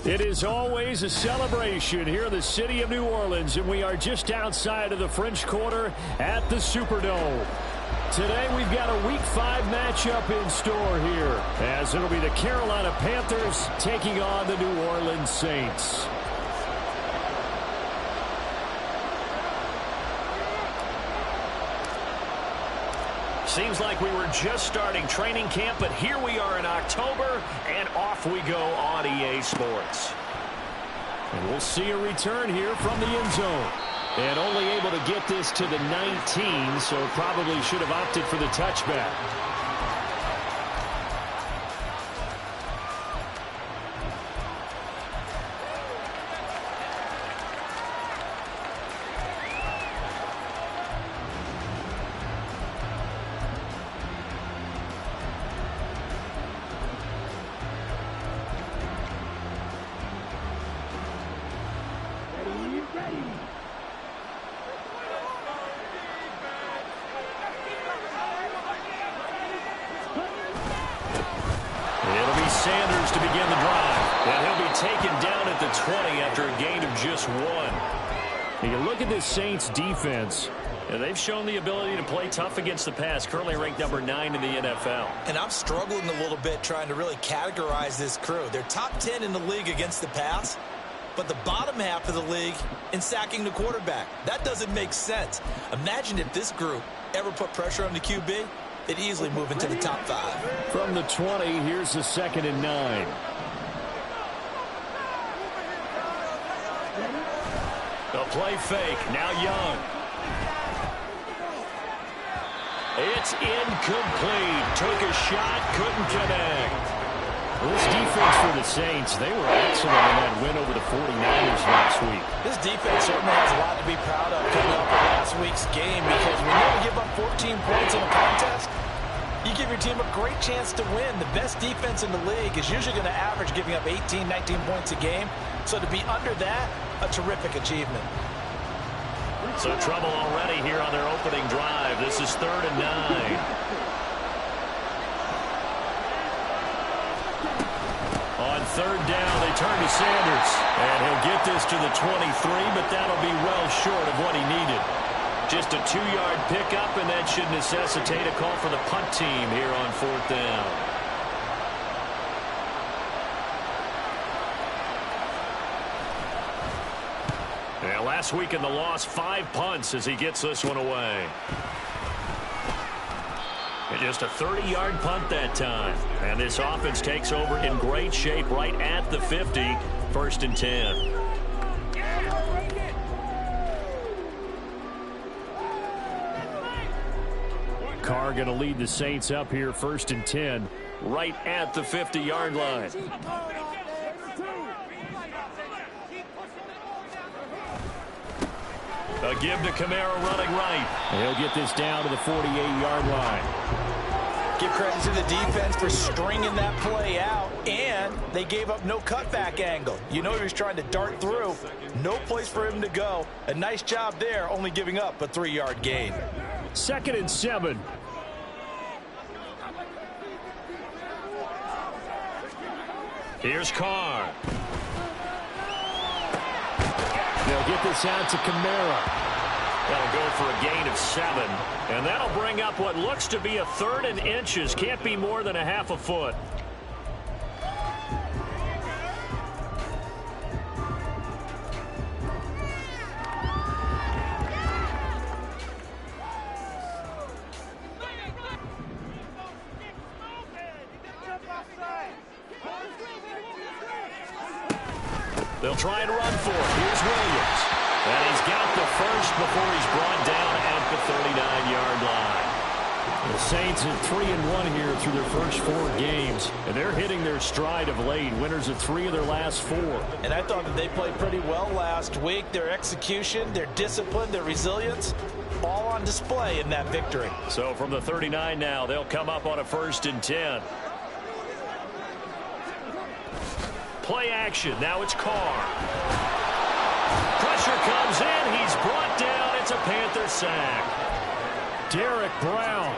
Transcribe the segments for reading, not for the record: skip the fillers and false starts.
It is always a celebration here in the city of New Orleans, and we are just outside of the French Quarter at the Superdome. Today we've got a Week 5 matchup in store here, as it'll be the Carolina Panthers taking on the New Orleans Saints. Seems like we were just starting training camp, but here we are in October, and off we go on EA Sports. And we'll see a return here from the end zone. And only able to get this to the 19, so probably should have opted for the touchback. Sanders to begin the drive. And he'll be taken down at the 20 after a gain of just 1. You look at this Saints defense. And they've shown the ability to play tough against the pass, currently ranked number 9 in the NFL. And I'm struggling a little bit trying to really categorize this crew. They're top 10 in the league against the pass, but the bottom half of the league in sacking the quarterback. That doesn't make sense. Imagine if this group ever put pressure on the QB. They'd easily move into the top 5. From the 20, here's the 2nd and 9. The play fake, now Young. It's incomplete. Took a shot, couldn't connect. Well, this defense for the Saints, they were excellent in that win over the 49ers last week. This defense certainly has a lot to be proud of coming off of last week's game, because when you give up 14 points in a contest, you give your team a great chance to win. The best defense in the league is usually going to average giving up 18, 19 points a game. So to be under that, a terrific achievement. So trouble already here on their opening drive. This is 3rd and 9. On 3rd down, they turn to Sanders. And he'll get this to the 23, but that'll be well short of what he needed. Just a 2-yard pickup, and that should necessitate a call for the punt team here on 4th down. Yeah, last week in the loss, 5 punts as he gets this one away. And just a 30-yard punt that time. And this offense takes over in great shape right at the 50, 1st and 10. Carr going to lead the Saints up here, 1st and 10. Right at the 50-yard line. A give to Kamara running right. He'll get this down to the 48-yard line. Give credit to the defense for stringing that play out, and they gave up no cutback angle. You know he was trying to dart through. No place for him to go. A nice job there, only giving up a 3-yard gain. 2nd and 7. Here's Carr. They'll get this out to Kamara. That'll go for a gain of 7. And that'll bring up what looks to be a 3rd and inches. Can't be more than a half a foot. They'll try and run for it. Here's Williams. And he's got the first before he's brought down at the 39-yard line. The Saints are 3-1 here through their first 4 games. And they're hitting their stride of late. Winners of 3 of their last 4. And I thought that they played pretty well last week. Their execution, their discipline, their resilience, all on display in that victory. So from the 39 now, they'll come up on a 1st and 10. Play action. Now it's Carr. Pressure comes in. He's brought down. It's a Panther sack. Derek Brown.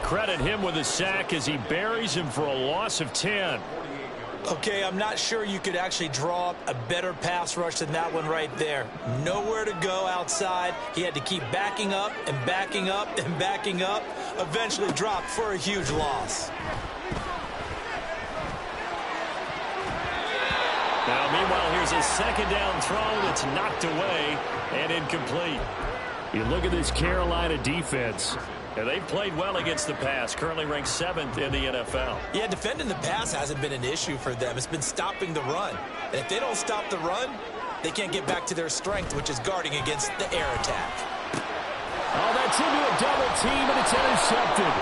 Credit him with a sack as he buries him for a loss of 10. Okay, I'm not sure you could actually draw up a better pass rush than that one right there. Nowhere to go outside. He had to keep backing up and backing up and backing up. Eventually dropped for a huge loss. Now, meanwhile, here's a second down throw that's knocked away and incomplete. You look at this Carolina defense. And they've played well against the pass, currently ranked 7th in the NFL. Yeah, defending the pass hasn't been an issue for them. It's been stopping the run. And if they don't stop the run, they can't get back to their strength, which is guarding against the air attack. Oh, that's into a double team, and it's intercepted.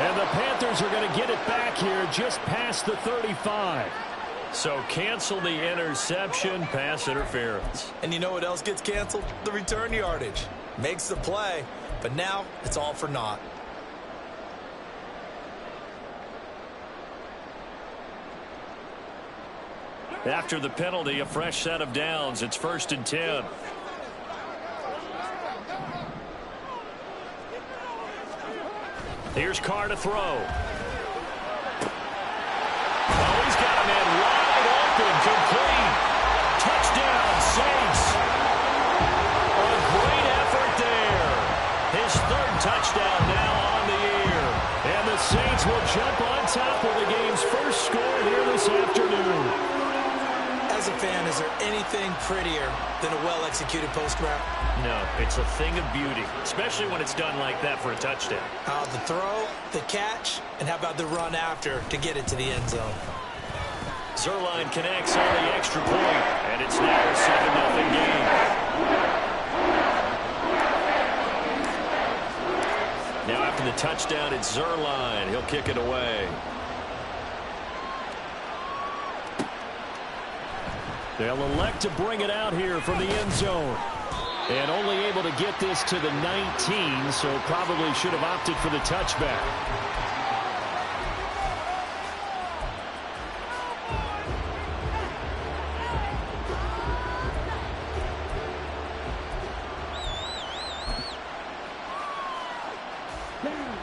And the Panthers are going to get it back here just past the 35. So cancel the interception, pass interference. And you know what else gets canceled? The return yardage. Makes the play, but now it's all for naught. After the penalty, a fresh set of downs. It's 1st and 10. Here's Carr to throw. Oh, he's got a man wide open, complete. Touchdown, Saints. A great effort there. His 3rd touchdown now on the year. And the Saints will jump on top of the game's first score here this afternoon. As a fan, is there anything prettier than a well-executed post route? No, it's a thing of beauty, especially when it's done like that for a touchdown. The throw, the catch, and how about the run after to get it to the end zone? Zerline connects on the extra point, and it's now a 7-0 game. Now after the touchdown, it's Zerline. He'll kick it away. They'll elect to bring it out here from the end zone. And only able to get this to the 19, so probably should have opted for the touchback.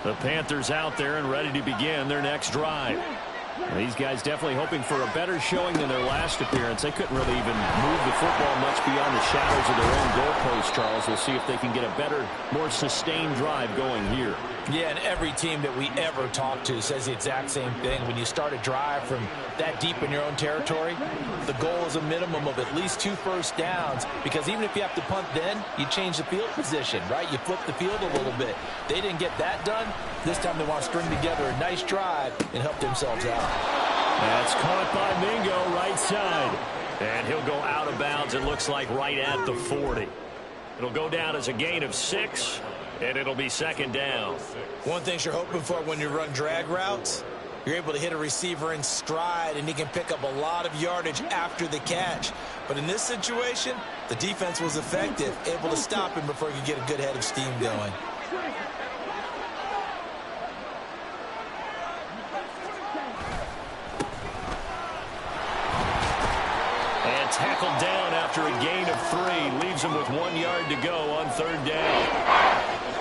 The Panthers out there and ready to begin their next drive. These guys definitely hoping for a better showing than their last appearance. They couldn't really even move the football much beyond the shadows of their own goalpost, Charles. We'll see if they can get a better, more sustained drive going here. Yeah, and every team that we ever talk to says the exact same thing. When you start a drive from that deep in your own territory, the goal is a minimum of at least 2 first downs, because even if you have to punt then, you change the field position, right? You flip the field a little bit. They didn't get that done. This time they want to string together a nice drive and help themselves out. That's caught by Mingo, right side. And he'll go out of bounds, it looks like, right at the 40. It'll go down as a gain of 6, and it'll be 2nd down. One thing you're hoping for when you run drag routes, you're able to hit a receiver in stride, and he can pick up a lot of yardage after the catch. But in this situation, the defense was effective, able to stop him before he could get a good head of steam going. Tackled down after a gain of 3. Leaves him with 1 yard to go on 3rd down.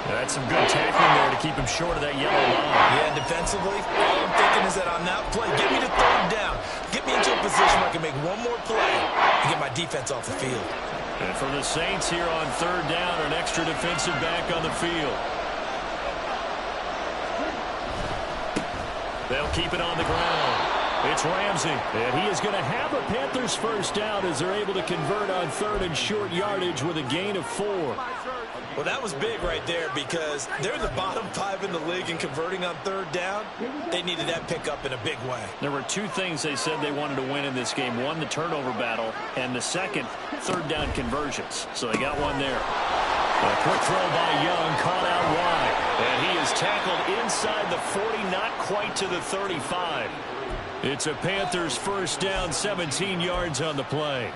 That's some good tackling there to keep him short of that yellow line. Yeah, and defensively, all I'm thinking is that on that play, get me to 3rd down. Get me into a position where I can make one more play and get my defense off the field. And for the Saints here on 3rd down, an extra defensive back on the field. They'll keep it on the ground. It's Ramsey. And he is going to have a Panthers first down as they're able to convert on 3rd and short yardage with a gain of 4. Well, that was big right there, because they're the bottom 5 in the league in converting on 3rd down. They needed that pickup in a big way. There were 2 things they said they wanted to win in this game. One, the turnover battle, and the second, 3rd down conversions. So they got one there. A quick throw by Young, caught out wide. And he is tackled inside the 40, not quite to the 35. It's a Panthers first down, 17 yards on the play.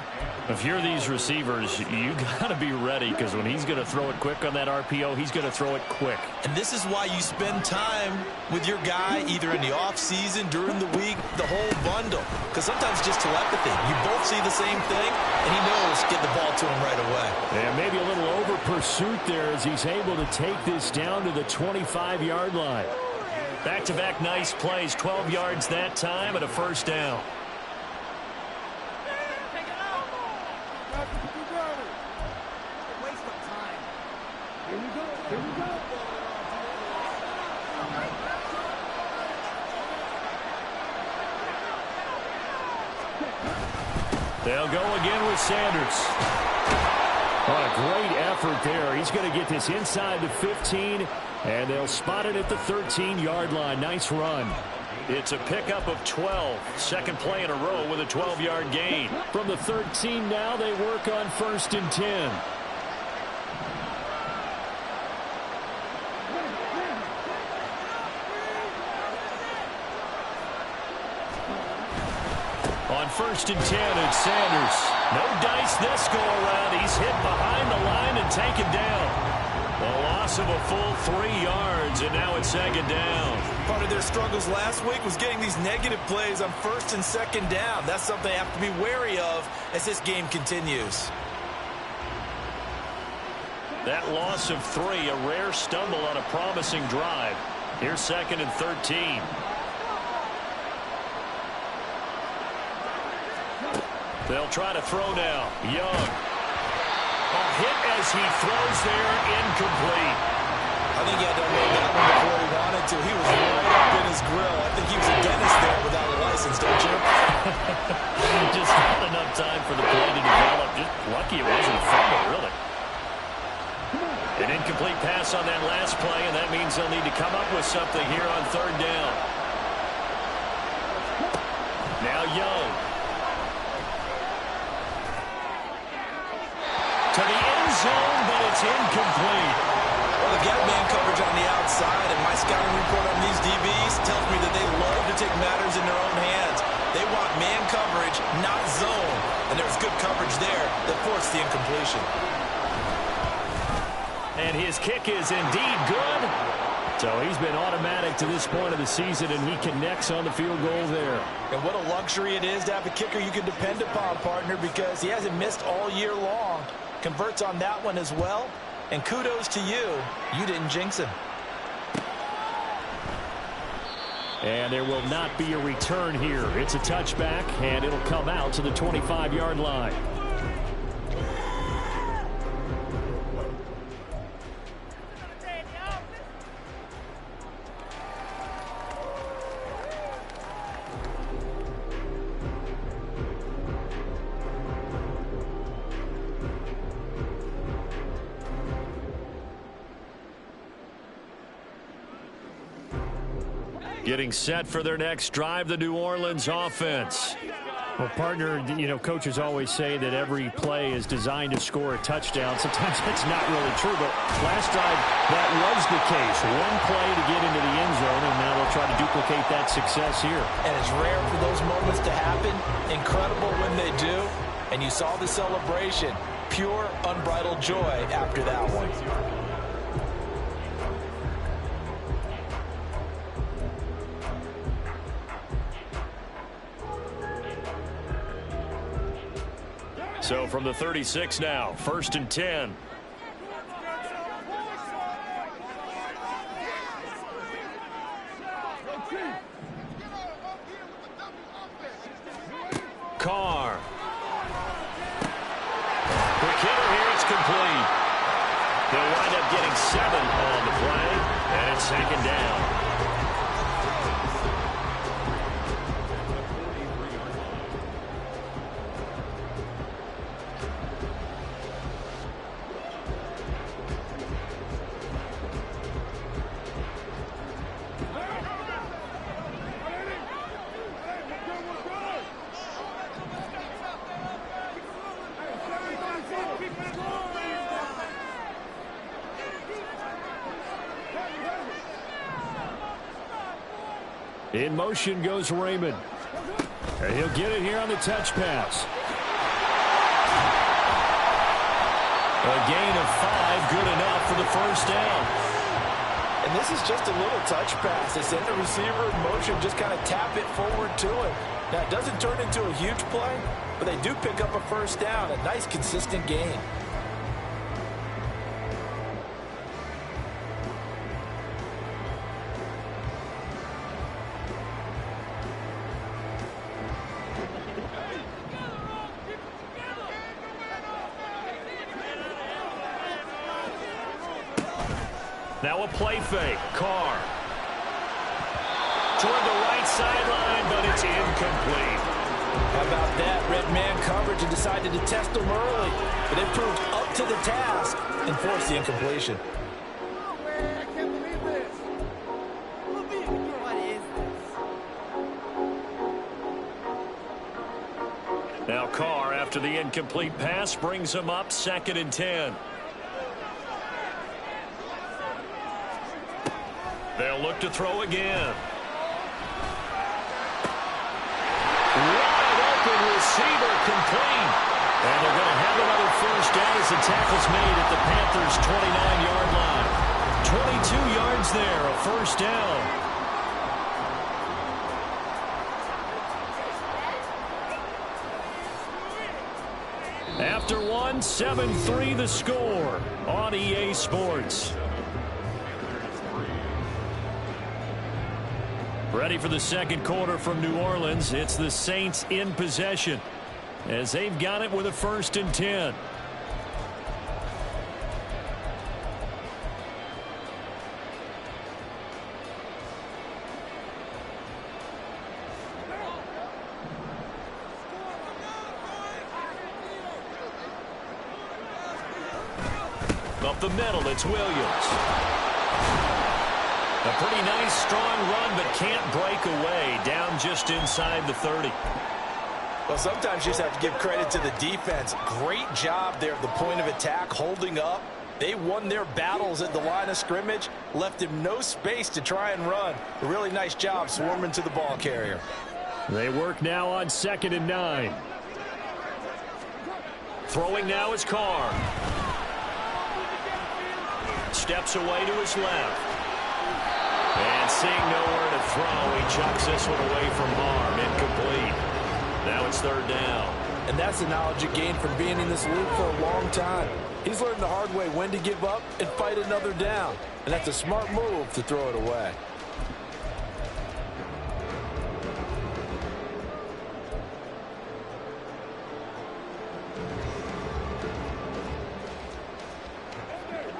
If you're these receivers, you got to be ready, because when he's going to throw it quick on that RPO, he's going to throw it quick. And this is why you spend time with your guy, either in the offseason, during the week, the whole bundle. Because sometimes it's just telepathy. You both see the same thing, and he knows get the ball to him right away. And maybe a little over pursuit there as he's able to take this down to the 25-yard line. Back-to-back nice plays, 12 yards that time and a first down. They'll go again with Sanders. What a great effort there. He's going to get this inside the 15, and they'll spot it at the 13-yard line. Nice run. It's a pickup of 12. Second play in a row with a 12-yard gain. From the 13 now, they work on 1st and 10. On 1st and 10, it's Sanders. No dice this go-around. He's hit behind the line and taken down. A loss of a full 3 yards, and now it's 2nd down. Part of their struggles last week was getting these negative plays on 1st and 2nd down. That's something they have to be wary of as this game continues. That loss of 3, a rare stumble on a promising drive. Here's 2nd and 13. They'll try to throw now. Young. A hit as he throws there, incomplete. I think he had to roll that one before he wanted to. He was right up in his grill. I think he was a dentist there without a license, don't you? Just not enough time for the play to develop. Just lucky it wasn't a fumble, really. An incomplete pass on that last play, and that means they'll need to come up with something here on 3rd down. Now Young. To the end zone, but it's incomplete. Well, they've got man coverage on the outside, and my scouting report on these DBs tells me that they love to take matters in their own hands. They want man coverage, not zone. And there's good coverage there that forced the incompletion. And his kick is indeed good. So he's been automatic to this point of the season, and he connects on the field goal there. And what a luxury it is to have a kicker you can depend upon, partner, because he hasn't missed all year long. Converts on that one as well. And kudos to you. You didn't jinx him. And there will not be a return here. It's a touchback, and it'll come out to the 25-yard line. Getting set for their next drive, the New Orleans offense. Well, partner, you know, coaches always say that every play is designed to score a touchdown. Sometimes that's not really true, but last drive, that was the case. One play to get into the end zone, and now they'll try to duplicate that success here. And it's rare for those moments to happen. Incredible when they do. And you saw the celebration. Pure, unbridled joy after that one. So from the 36 now, 1st and 10. Carr. Quick hitter here, it's complete. They'll wind up getting 7 on the play, and it's 2nd down. In motion goes Raymond. And he'll get it here on the touch pass. A gain of 5, good enough for the 1st down. And this is just a little touch pass. They send the receiver in motion, just kind of tap it forward to him. Now, it doesn't turn into a huge play, but they do pick up a 1st down. A nice, consistent gain. Now a play fake. Carr. Toward the right sideline, but it's incomplete. How about that? Red man coverage and decided to test them early. But they proved up to the task and forced the incompletion. Now Carr, after the incomplete pass, brings him up 2nd and 10. They'll look to throw again. Wide open receiver complete. And they're going to have another first down as the tackle's made at the Panthers' 29-yard line. 22 yards there, a first down. After one, 7-3 the score on EA Sports. Ready for the second quarter from New Orleans. It's the Saints in possession as they've got it with a 1st and 10. Up the middle, it's Williams. A pretty nice, strong run, but can't break away. Down just inside the 30. Well, sometimes you just have to give credit to the defense. Great job there at the point of attack, holding up. They won their battles at the line of scrimmage, left him no space to try and run. A really nice job swarming to the ball carrier. They work now on 2nd and 9. Throwing now is Carr. Steps away to his left. And seeing nowhere to throw, he chucks this one away from harm. Incomplete. Now it's 3rd down. And that's the knowledge you gain from being in this league for a long time. He's learned the hard way when to give up and fight another down. And that's a smart move to throw it away.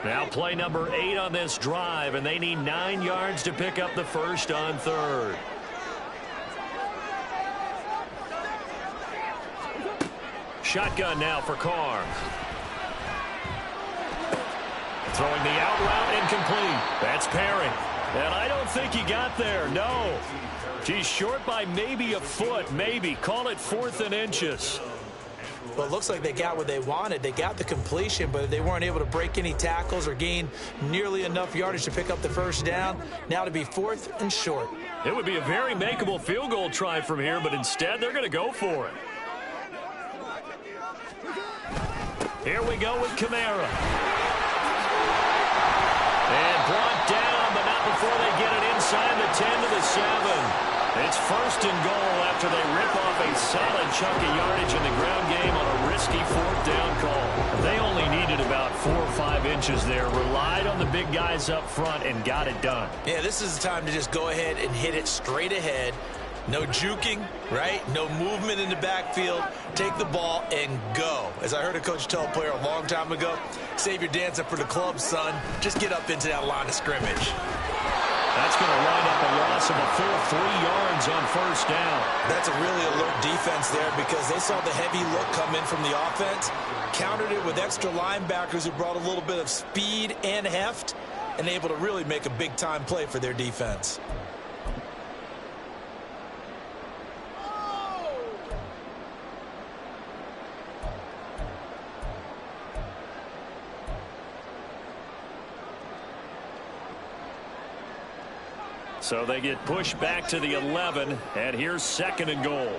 Now play number 8 on this drive, and they need 9 yards to pick up the first on 3rd. Shotgun now for Carr. Throwing the out route, incomplete. That's Perry. And I don't think he got there, no. He's short by maybe a foot, maybe. Call it 4th and inches. Well, it looks like they got what they wanted. They got the completion, but they weren't able to break any tackles or gain nearly enough yardage to pick up the first down. Now to be 4th and short. It would be a very makeable field goal try from here, but instead they're going to go for it. Here we go with Kamara. And brought down, but not before they get it inside the 10 to the 7. It's 1st and goal after they rip off a solid chunk of yardage in the ground game on a risky 4th down call. They only needed about 4 or 5 inches there, relied on the big guys up front, and got it done. Yeah, this is the time to just go ahead and hit it straight ahead. No juking, right? No movement in the backfield. Take the ball and go. As I heard a coach tell a player a long time ago, save your dance up for the club, son. Just get up into that line of scrimmage. That's going to wind up a loss of a full 3 yards on 1st down. That's a really alert defense there because they saw the heavy look come in from the offense, countered it with extra linebackers who brought a little bit of speed and heft, and able to really make a big-time play for their defense. So they get pushed back to the 11, and here's 2nd and goal.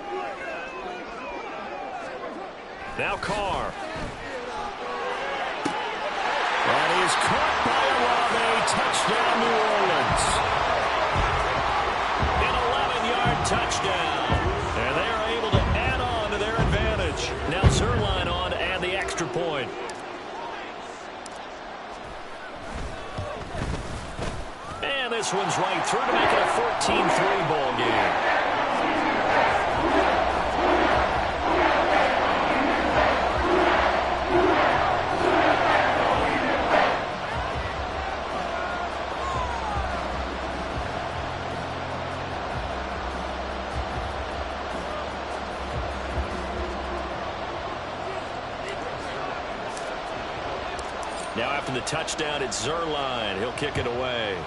Now Carr. And he's caught by Olave. Touchdown, New Orleans. An 11-yard touchdown. And they are able to add on to their advantage. Now Zerline on to add the extra point. And this one's right through to make it a 14-3 ball game. Now after the touchdown, it's Zerline. He'll kick it away.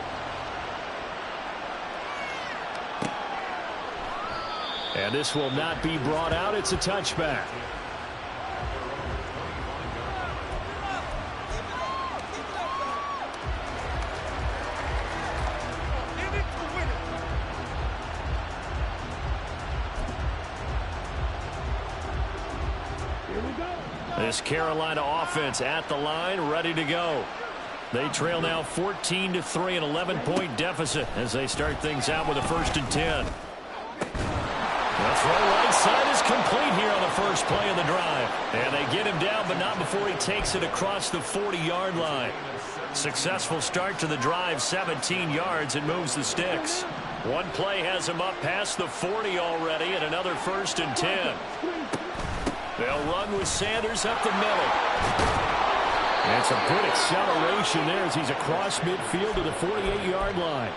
And this will not be brought out. It's a touchback. This Carolina offense at the line, ready to go. They trail now 14-3, an 11-point deficit as they start things out with a 1st and 10. The throw right side is complete here on the first play of the drive. And they get him down, but not before he takes it across the 40-yard line. Successful start to the drive, 17 yards, and moves the sticks. One play has him up past the 40 already, and another 1st and 10. They'll run with Sanders up the middle. And some good acceleration there as he's across midfield to the 48-yard line.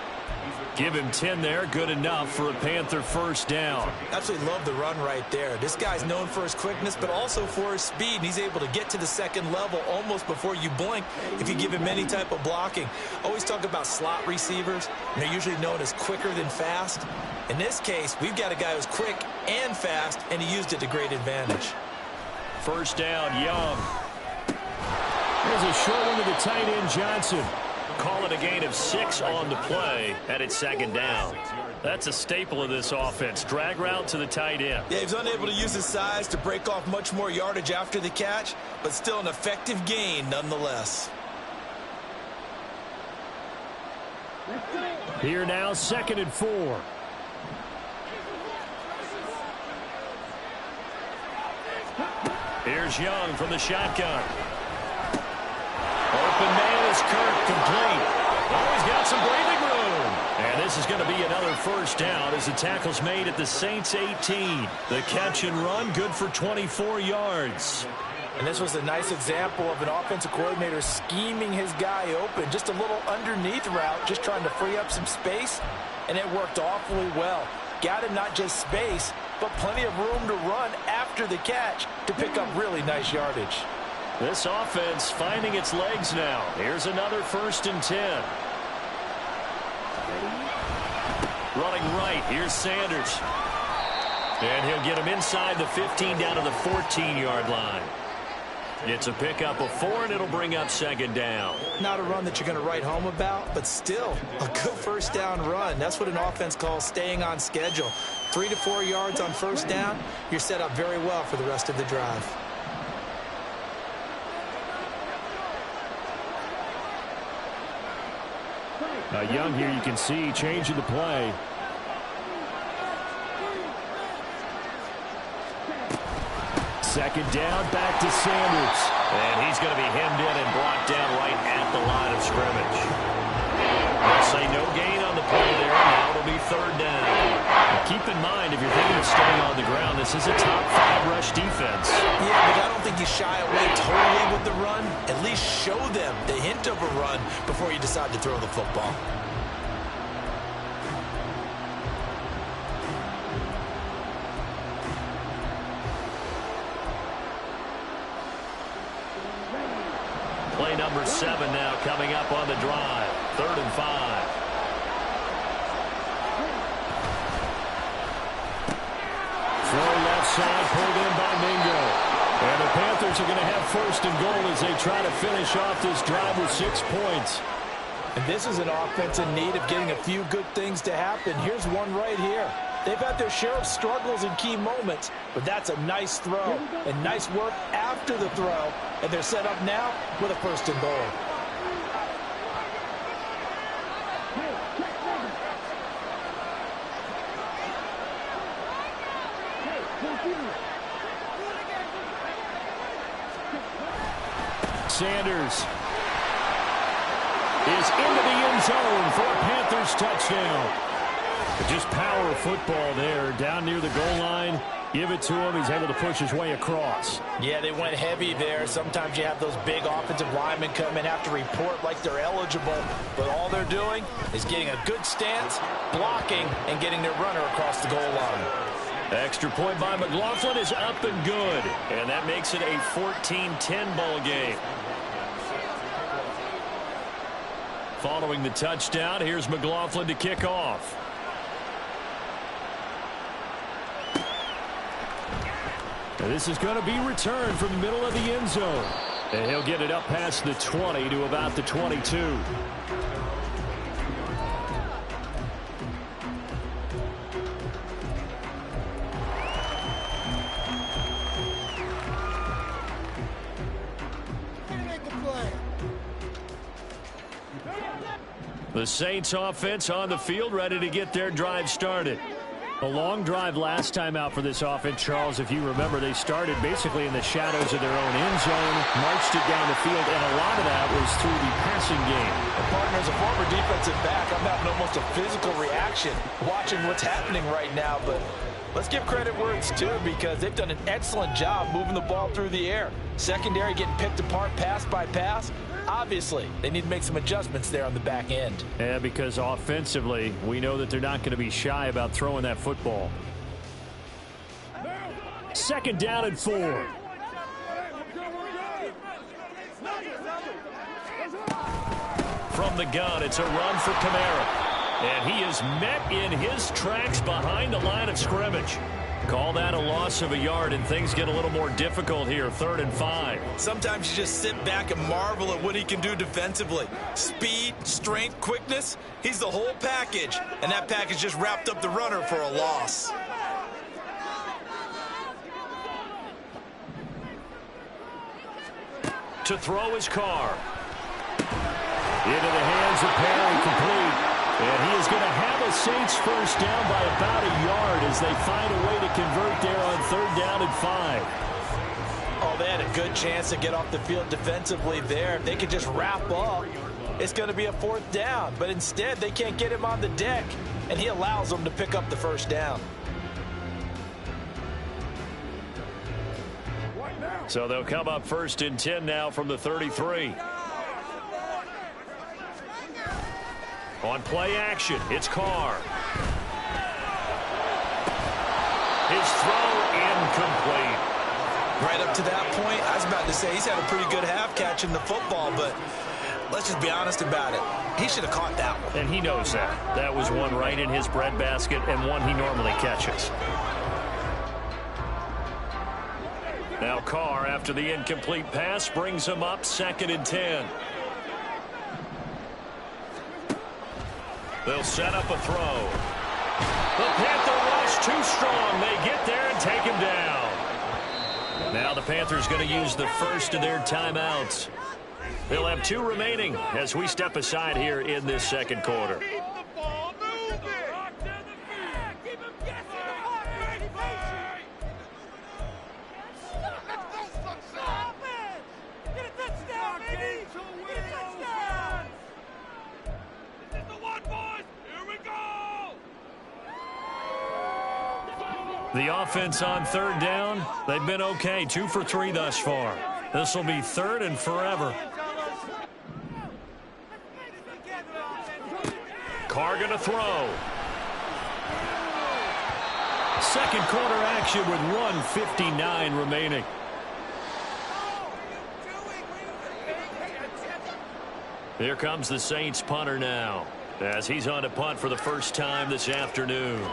Give him 10 there, good enough for a Panther 1st down. Absolutely love the run right there. This guy's known for his quickness, but also for his speed. And he's able to get to the 2nd level almost before you blink if you give him any type of blocking. Always talk about slot receivers, and they're usually known as quicker than fast. In this case, we've got a guy who's quick and fast, and he used it to great advantage. 1st down, Young. There's a short one to the tight end, Johnson. Call it a gain of 6 on the play, and it's 2nd down. That's a staple of this offense. Drag route to the tight end. Yeah, he's unable to use his size to break off much more yardage after the catch, but still an effective gain nonetheless. Here now, 2nd and 4. Here's Young from the shotgun. Open man is Kirk, complete. Oh, he's got some breathing room. And this is going to be another 1st down as the tackle's made at the Saints 18. The catch and run, good for 24 yards. And this was a nice example of an offensive coordinator scheming his guy open. Just a little underneath route, just trying to free up some space, and it worked awfully well. Got him not just space, but plenty of room to run after the catch to pick up really nice yardage. This offense finding its legs now. Here's another 1st and 10. Running right, here's Sanders. And he'll get him inside the 15 down to the 14-yard line. It's a pickup of 4, and it'll bring up 2nd down. Not a run that you're going to write home about, but still a good 1st down run. That's what an offense calls staying on schedule. 3 to 4 yards on 1st down, you're set up very well for the rest of the drive. Young here, you can see changing the play. Second down, back to Sanders. And he's going to be hemmed in and brought down right at the line of scrimmage. They'll say no gain on the play there. Now it'll be 3rd down. Now keep in mind, if you're thinking of staying on the ground, this is a top 5 rush defense. Yeah, but I don't think you shy away totally with the run. At least show them the hint of a run before you decide to throw the football. Play number 7 now coming up on the drive. 3rd and 5. Throw left side, pulled in by Mingo. And the Panthers are going to have 1st and goal as they try to finish off this drive with 6 points. And this is an offense in need of getting a few good things to happen. Here's one right here. They've had their share of struggles in key moments, but that's a nice throw and nice work after the throw. And they're set up now with a 1st and goal. Sanders is into the end zone for a Panthers touchdown. Just power football there down near the goal line. Give it to him. He's able to push his way across. Yeah, they went heavy there. Sometimes you have those big offensive linemen come in, have to report like they're eligible. But all they're doing is getting a good stance, blocking, and getting their runner across the goal line. Extra point by McLaughlin is up and good. And that makes it a 14-10 ball game. Following the touchdown, here's McLaughlin to kick off. This is going to be returned from the middle of the end zone. And he'll get it up past the 20 to about the 22. The Saints offense on the field, ready to get their drive started. A long drive last time out for this offense, Charles. If you remember, they started basically in the shadows of their own end zone, marched it down the field, and a lot of that was through the passing game. Partner, as a former defensive back, I'm having almost a physical reaction watching what's happening right now, but let's give credit where it's due because they've done an excellent job moving the ball through the air. Secondary getting picked apart pass by pass. Obviously, they need to make some adjustments there on the back end. Yeah, because offensively, we know that they're not going to be shy about throwing that football. 2nd down and 4. From the gun, it's a run for Kamara. And he is met in his tracks behind the line of scrimmage. Call that a loss of a yard, and things get a little more difficult here, 3rd and 5. Sometimes you just sit back and marvel at what he can do defensively. Speed, strength, quickness, he's the whole package. And that package just wrapped up the runner for a loss. To throw his car. Into the hands of Perry, complete. And he is going to have a Saints first down by about a yard as they find a way to convert there on 3rd down and 5. Oh, they had a good chance to get off the field defensively there. If they could just wrap up, it's going to be a 4th down. But instead, they can't get him on the deck, and he allows them to pick up the first down. So they'll come up 1st and 10 now from the 33. On play action, it's Carr. His throw incomplete. Right up to that point, I was about to say he's had a pretty good half catching the football, but let's just be honest about it. He should have caught that one. And he knows that. That was one right in his breadbasket and one he normally catches. Now Carr, after the incomplete pass, brings him up 2nd and 10. They'll set up a throw. The Panther rush too strong. They get there and take him down. Now the Panthers going to use the first of their timeouts. They'll have 2 remaining as we step aside here in this 2nd quarter. The offense on 3rd down, they've been okay. 2 for 3 thus far. This will be 3rd and forever. Carr going to throw. 2nd quarter action with 1:59 remaining. Here comes the Saints punter now as he's on to punt for the first time this afternoon.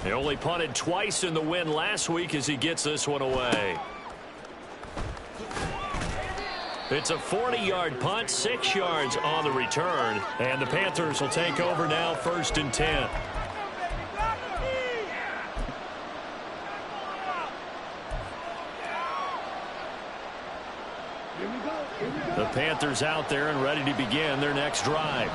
He only punted twice in the win last week as he gets this one away. It's a 40-yard punt, 6 yards on the return, and the Panthers will take over now 1st and 10. The Panthers out there and ready to begin their next drive.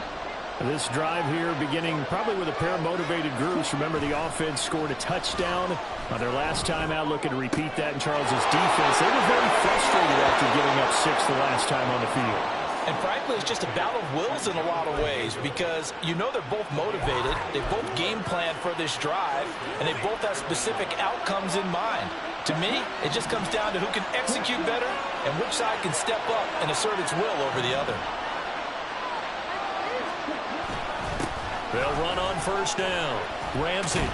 This drive here beginning probably with a pair of motivated groups. Remember, the offense scored a touchdown on their last time out, looking to repeat that in Charles's defense. They were very frustrated after giving up 6 the last time on the field. And frankly, it's just a battle of wills in a lot of ways because you know they're both motivated. They both game planned for this drive, and they both have specific outcomes in mind. To me, it just comes down to who can execute better and which side can step up and assert its will over the other. They'll run on 1st down. Ramsey.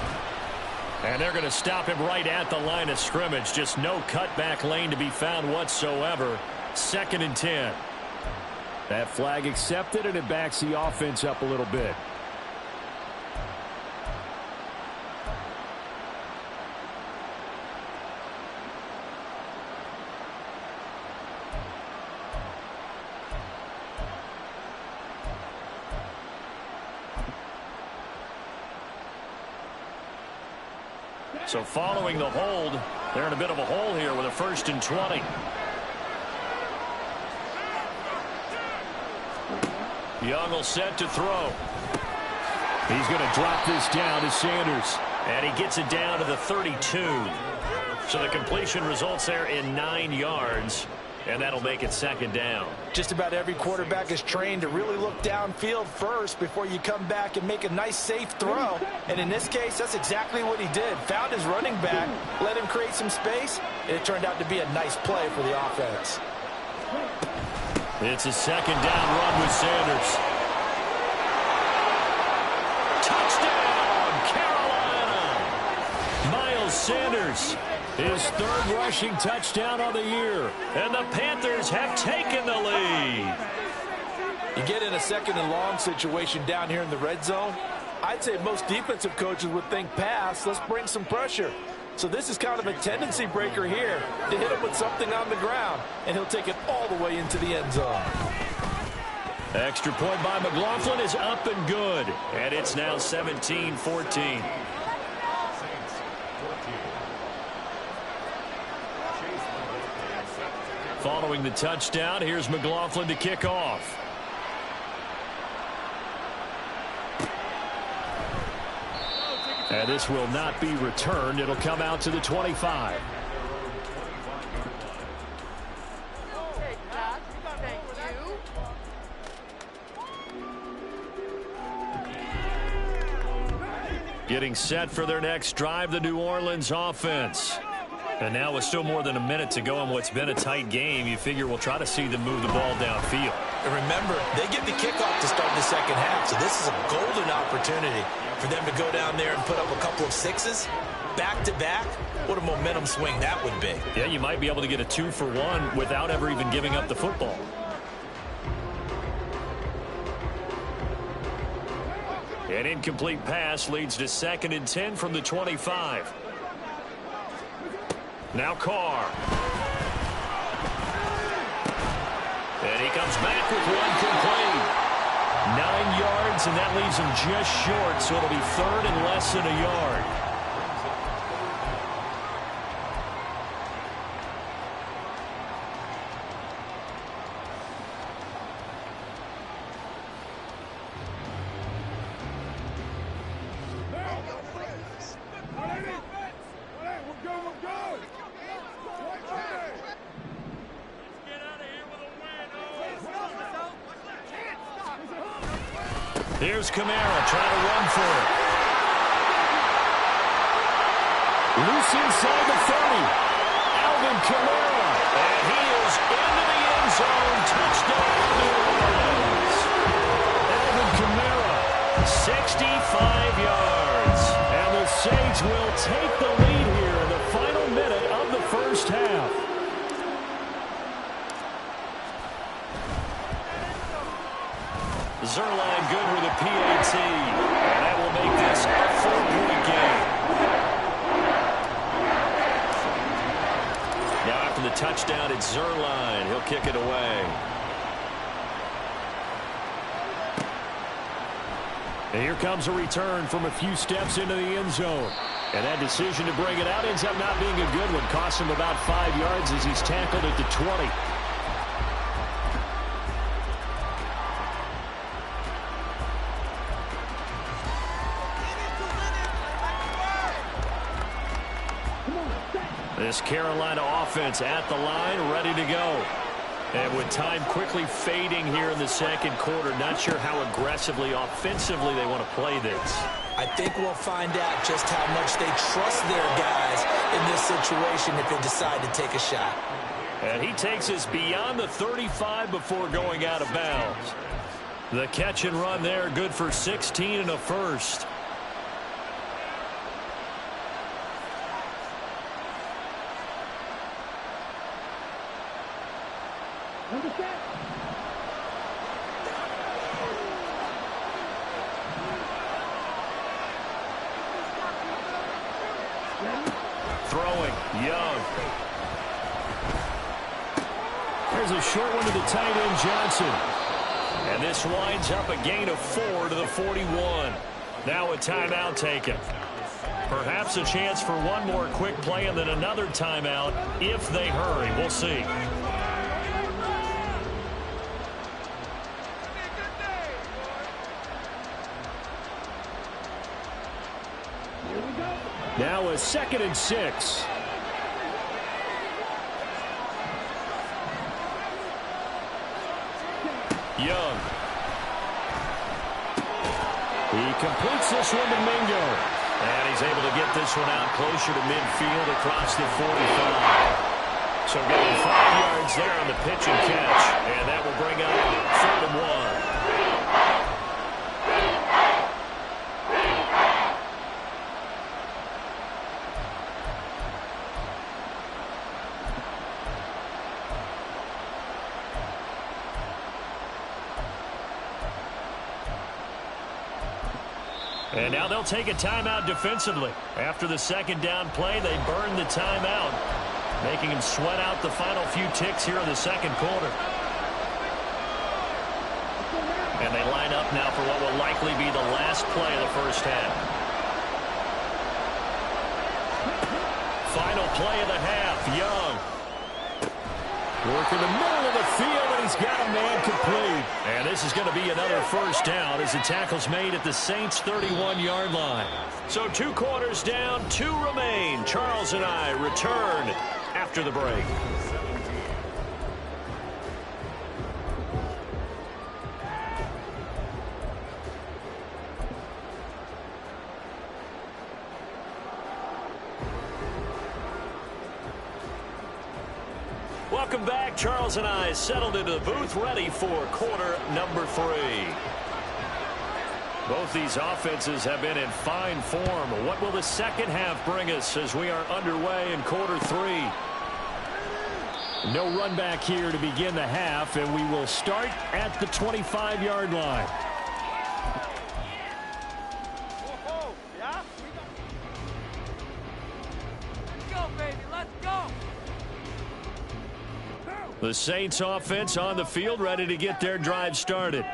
And they're going to stop him right at the line of scrimmage. Just no cutback lane to be found whatsoever. 2nd and 10. That flag accepted, and it backs the offense up a little bit. So following the hold, they're in a bit of a hole here with a 1st and 20. Young will set to throw. He's going to drop this down to Sanders. And he gets it down to the 32. So the completion results there in 9 yards. And that'll make it 2nd down. Just about every quarterback is trained to really look downfield first before you come back and make a nice, safe throw. And in this case, that's exactly what he did. Found his running back, let him create some space, and it turned out to be a nice play for the offense. It's a 2nd down run with Sanders. Touchdown, Carolina! Miles Sanders. His 3rd rushing touchdown on the year. And the Panthers have taken the lead. You get in a 2nd and long situation down here in the red zone, I'd say most defensive coaches would think pass, let's bring some pressure. So this is kind of a tendency breaker here to hit him with something on the ground, and he'll take it all the way into the end zone. Extra point by McLaughlin is up and good. And it's now 17-14. Following the touchdown, here's McLaughlin to kick off. And this will not be returned. It'll come out to the 25. Getting set for their next drive, the New Orleans offense. And now with still more than a minute to go in what's been a tight game, you figure we'll try to see them move the ball downfield. And remember, they get the kickoff to start the 2nd half, so this is a golden opportunity for them to go down there and put up a couple of 6s back-to-back. What a momentum swing that would be. Yeah, you might be able to get a 2-for-1 without ever even giving up the football. An incomplete pass leads to 2nd and 10 from the 25. Now Carr. And he comes back with one complete. 9 yards, and that leaves him just short, so it'll be 3rd and less than a yard. Here's Kamara trying to run for it. Loose inside the 30. Alvin Kamara. And he is into the end zone. Touchdown, New Orleans. Alvin Kamara. 65 yards. And the Saints will take the lead here in the final minute of the 1st half. Zerline good with a PAT. And that will make this a 4-point game. Now after the touchdown, it's Zerline. He'll kick it away. And here comes a return from a few steps into the end zone. And that decision to bring it out ends up not being a good one. Costs him about 5 yards as he's tackled at the 20. This Carolina offense at the line, ready to go. And with time quickly fading here in the 2nd quarter, not sure how aggressively, offensively they want to play this. I think we'll find out just how much they trust their guys in this situation if they decide to take a shot. And he takes us beyond the 35 before going out of bounds. The catch and run there, good for 16 and a first. Throwing, Young. There's a short one to the tight end, Johnson. And this winds up a gain of 4 to the 41. Now a timeout taken. Perhaps a chance for one more quick play and then another timeout if they hurry. We'll see. Now a 2nd and 6. Young. He completes this one to Mingo. And he's able to get this one out closer to midfield across the 45. So getting 5 yards there on the pitch and catch. And that will bring up 3rd and 1. And now they'll take a timeout defensively. After the 2nd down play, they burn the timeout, making him sweat out the final few ticks here in the 2nd quarter. And they line up now for what will likely be the last play of the 1st half. Final play of the half, Young. Working the middle of the field, and he's got a man complete. And this is going to be another 1st down as the tackle's made at the Saints' 31-yard line. So 2 quarters down, 2 remain. Charles and I return after the break. Welcome back. Charles and I settled into the booth, ready for quarter number 3. Both these offenses have been in fine form. What will the 2nd half bring us as we are underway in quarter 3? No run back here to begin the half, and we will start at the 25-yard line. The Saints offense on the field, ready to get their drive started.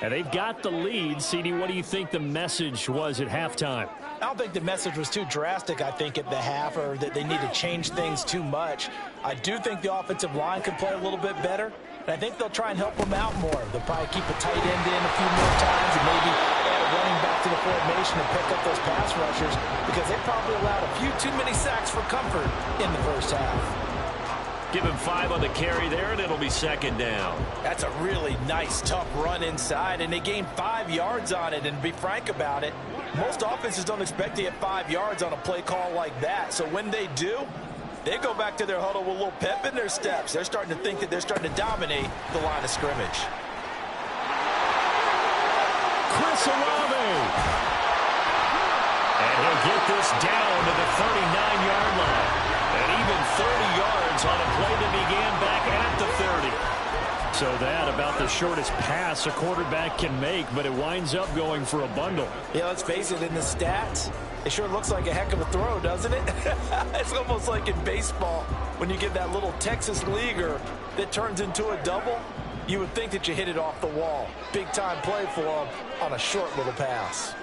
And they've got the lead. CD, what do you think the message was at halftime? I don't think the message was too drastic, I think, at the half, or that they need to change things too much. I do think the offensive line can play a little bit better, and I think they'll try and help them out more. They'll probably keep a tight end in a few more times and maybe add a running back to the formation and pick up those pass rushers, because they probably allowed a few too many sacks for comfort in the 1st half. Give him 5 on the carry there, and it'll be 2nd down. That's a really nice, tough run inside, and they gained 5 yards on it. And to be frank about it, most offenses don't expect to get 5 yards on a play call like that. So when they do, they go back to their huddle with a little pep in their steps. They're starting to think that they're starting to dominate the line of scrimmage. Chris Olave. And he'll get this down to the 39-yard line. And even 30 yards on a play that began back at the 30. So that about the shortest pass a quarterback can make, but it winds up going for a bundle. Yeah, let's face it, in the stats, it sure looks like a heck of a throw, doesn't it? It's almost like in baseball, when you get that little Texas leaguer that turns into a double, you would think that you hit it off the wall. Big-time play for him on a short little pass.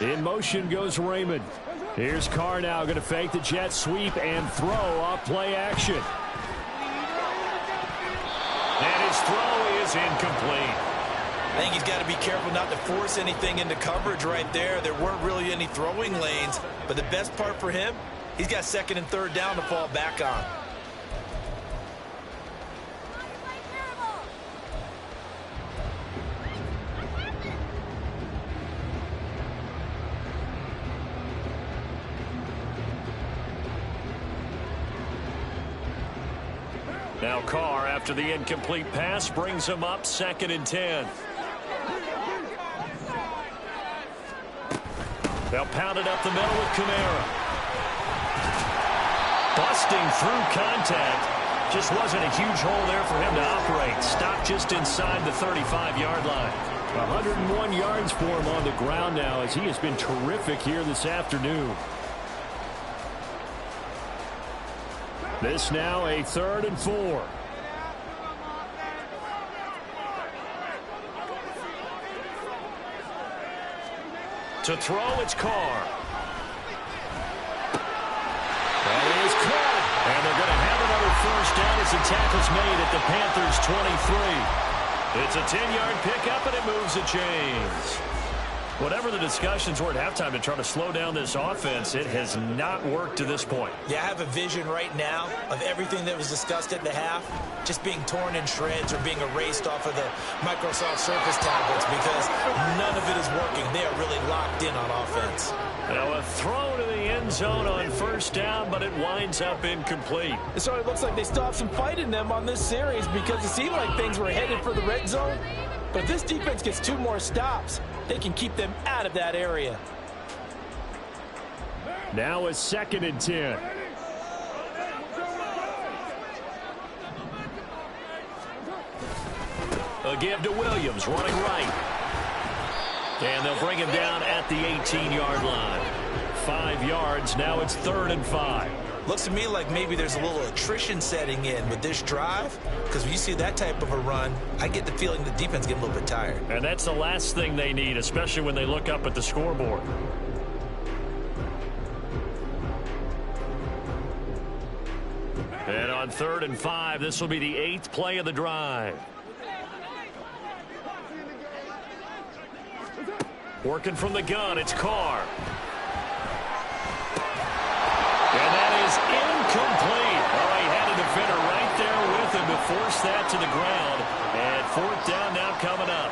In motion goes Raymond. Here's Carr now going to fake the jet sweep and throw off play action. And his throw is incomplete. I think he's got to be careful not to force anything into coverage right there. There weren't really any throwing lanes, but the best part for him, he's got 2nd and 3rd down to fall back on. Now Carr, after the incomplete pass, brings him up 2nd and 10. They'll pound it up the middle with Kamara. Busting through contact. Just wasn't a huge hole there for him to operate. Stopped just inside the 35-yard line. 101 yards for him on the ground now, as he has been terrific here this afternoon. This now a 3rd and 4. To throw, it's Carr. That is caught. And they're going to have another first down as the tackle's made at the Panthers' 23. It's a 10-yard pickup, and it moves the chains. Whatever the discussions were at halftime to try to slow down this offense, it has not worked to this point. Yeah, I have a vision right now of everything that was discussed at the half just being torn in shreds or being erased off of the Microsoft Surface tablets because none of it is working. They are really locked in on offense. Now a throw to the end zone on first down, but it winds up incomplete. So it looks like they still have some fight in them on this series because it seemed like things were headed for the red zone. But if this defense gets 2 more stops, they can keep them out of that area. Now a 2nd and 10. A give to Williams, running right. And they'll bring him down at the 18-yard line. 5 yards, now it's 3rd and 5. Looks to me like maybe there's a little attrition setting in with this drive, because when you see that type of a run, I get the feeling the defense getting a little bit tired. And that's the last thing they need, especially when they look up at the scoreboard. And on 3rd and 5, this will be the 8th play of the drive. Working from the gun, it's Carr. And that is incomplete. Oh, he had a defender right there with him to force that to the ground. And 4th down now coming up.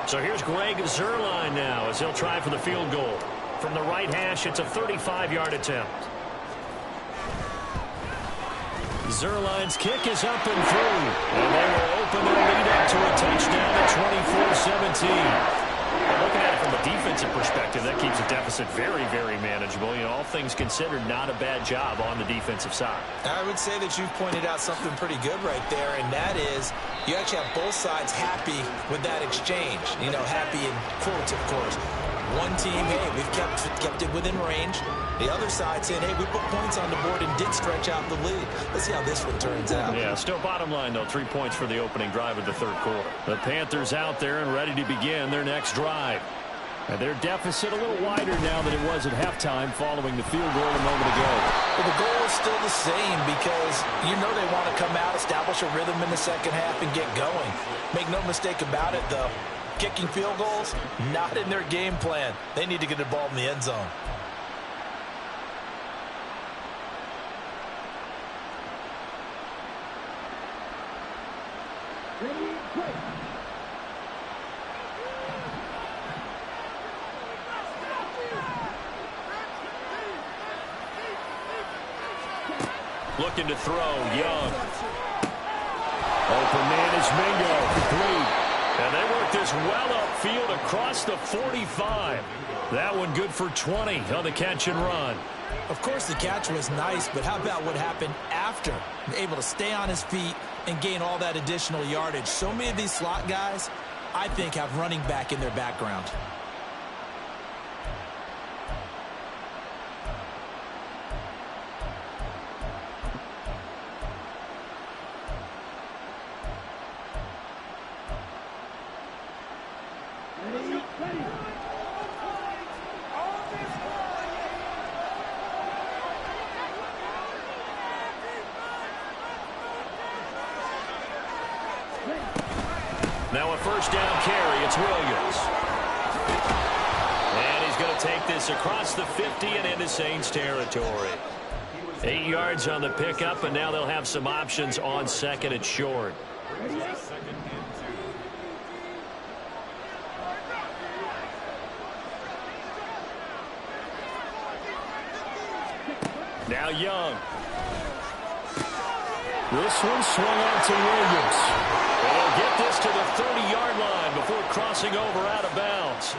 So here's Greg Zuerlein now as he'll try for the field goal. From the right hash, it's a 35-yard attempt. Zuerlein's kick is up and through. And they will open their lead up to a touchdown at 24-17. Looking at it from a defensive perspective, that keeps the deficit very, very manageable. You know, all things considered, not a bad job on the defensive side. I would say that you've pointed out something pretty good right there, and that is you actually have both sides happy with that exchange. You know, happy in quotes, of course. One team, hey, we've kept it within range. The other side saying, hey, we put points on the board and did stretch out the lead. Let's see how this one turns out. Yeah, still bottom line, though, 3 points for the opening drive of the 3rd quarter. The Panthers out there and ready to begin their next drive. And their deficit a little wider now than it was at halftime following the field goal a moment ago. But the goal is still the same because you know they want to come out, establish a rhythm in the second half, and get going. Make no mistake about it, though. Kicking field goals, not in their game plan. They need to get the ball in the end zone. Looking to throw, Young. Open man is Mingo, complete. And they work this well upfield across the 45. That one good for 20 on the catch and run. Of course, the catch was nice, but how about what happened after? Able to stay on his feet and gain all that additional yardage. So many of these slot guys, I think, have running back in their background. Now a first down carry, it's Williams. And he's going to take this across the 50 and into Saints territory. 8 yards on the pickup, and now they'll have some options on 2nd and short. Now Young. This one swung out to Williams. They'll get this to the 30-yard line before crossing over out of bounds.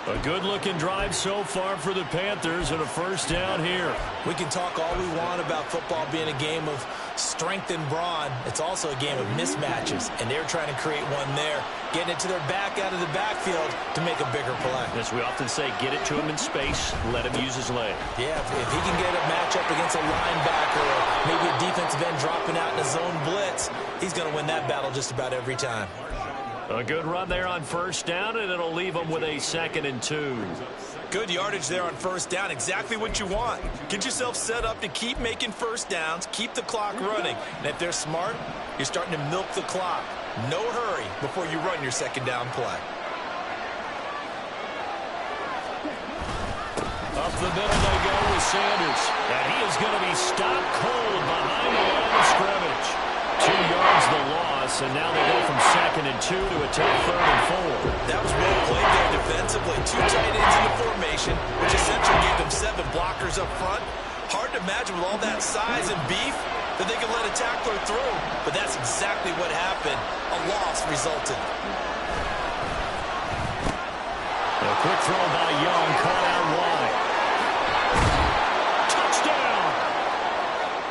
A good-looking drive so far for the Panthers and a first down here. We can talk all we want about football being a game of strength and brawn. It's also a game of mismatches, and they're trying to create one there, getting it to their back out of the backfield to make a bigger play. As we often say, get it to him in space, let him use his leg. Yeah, if he can get a matchup against a linebacker or maybe a defensive end dropping out in a zone blitz, he's going to win that battle just about every time. A good run there on first down, and it'll leave them with a 2nd and 2. Good yardage there on first down. Exactly what you want. Get yourself set up to keep making first downs, keep the clock running. And if they're smart, you're starting to milk the clock. No hurry before you run your 2nd down play. Up the middle they go with Sanders. And he is going to be stopped cold behind the line of scrimmage. 2 yards the loss, and now they go from 2nd and 2 to a tough 3rd and 4. That was well played there defensively. 2 tight ends in the formation, which essentially gave them 7 blockers up front. Hard to imagine with all that size and beef that they could let a tackler through, but that's exactly what happened. A loss resulted. A quick throw by Young, caught out wide. Touchdown!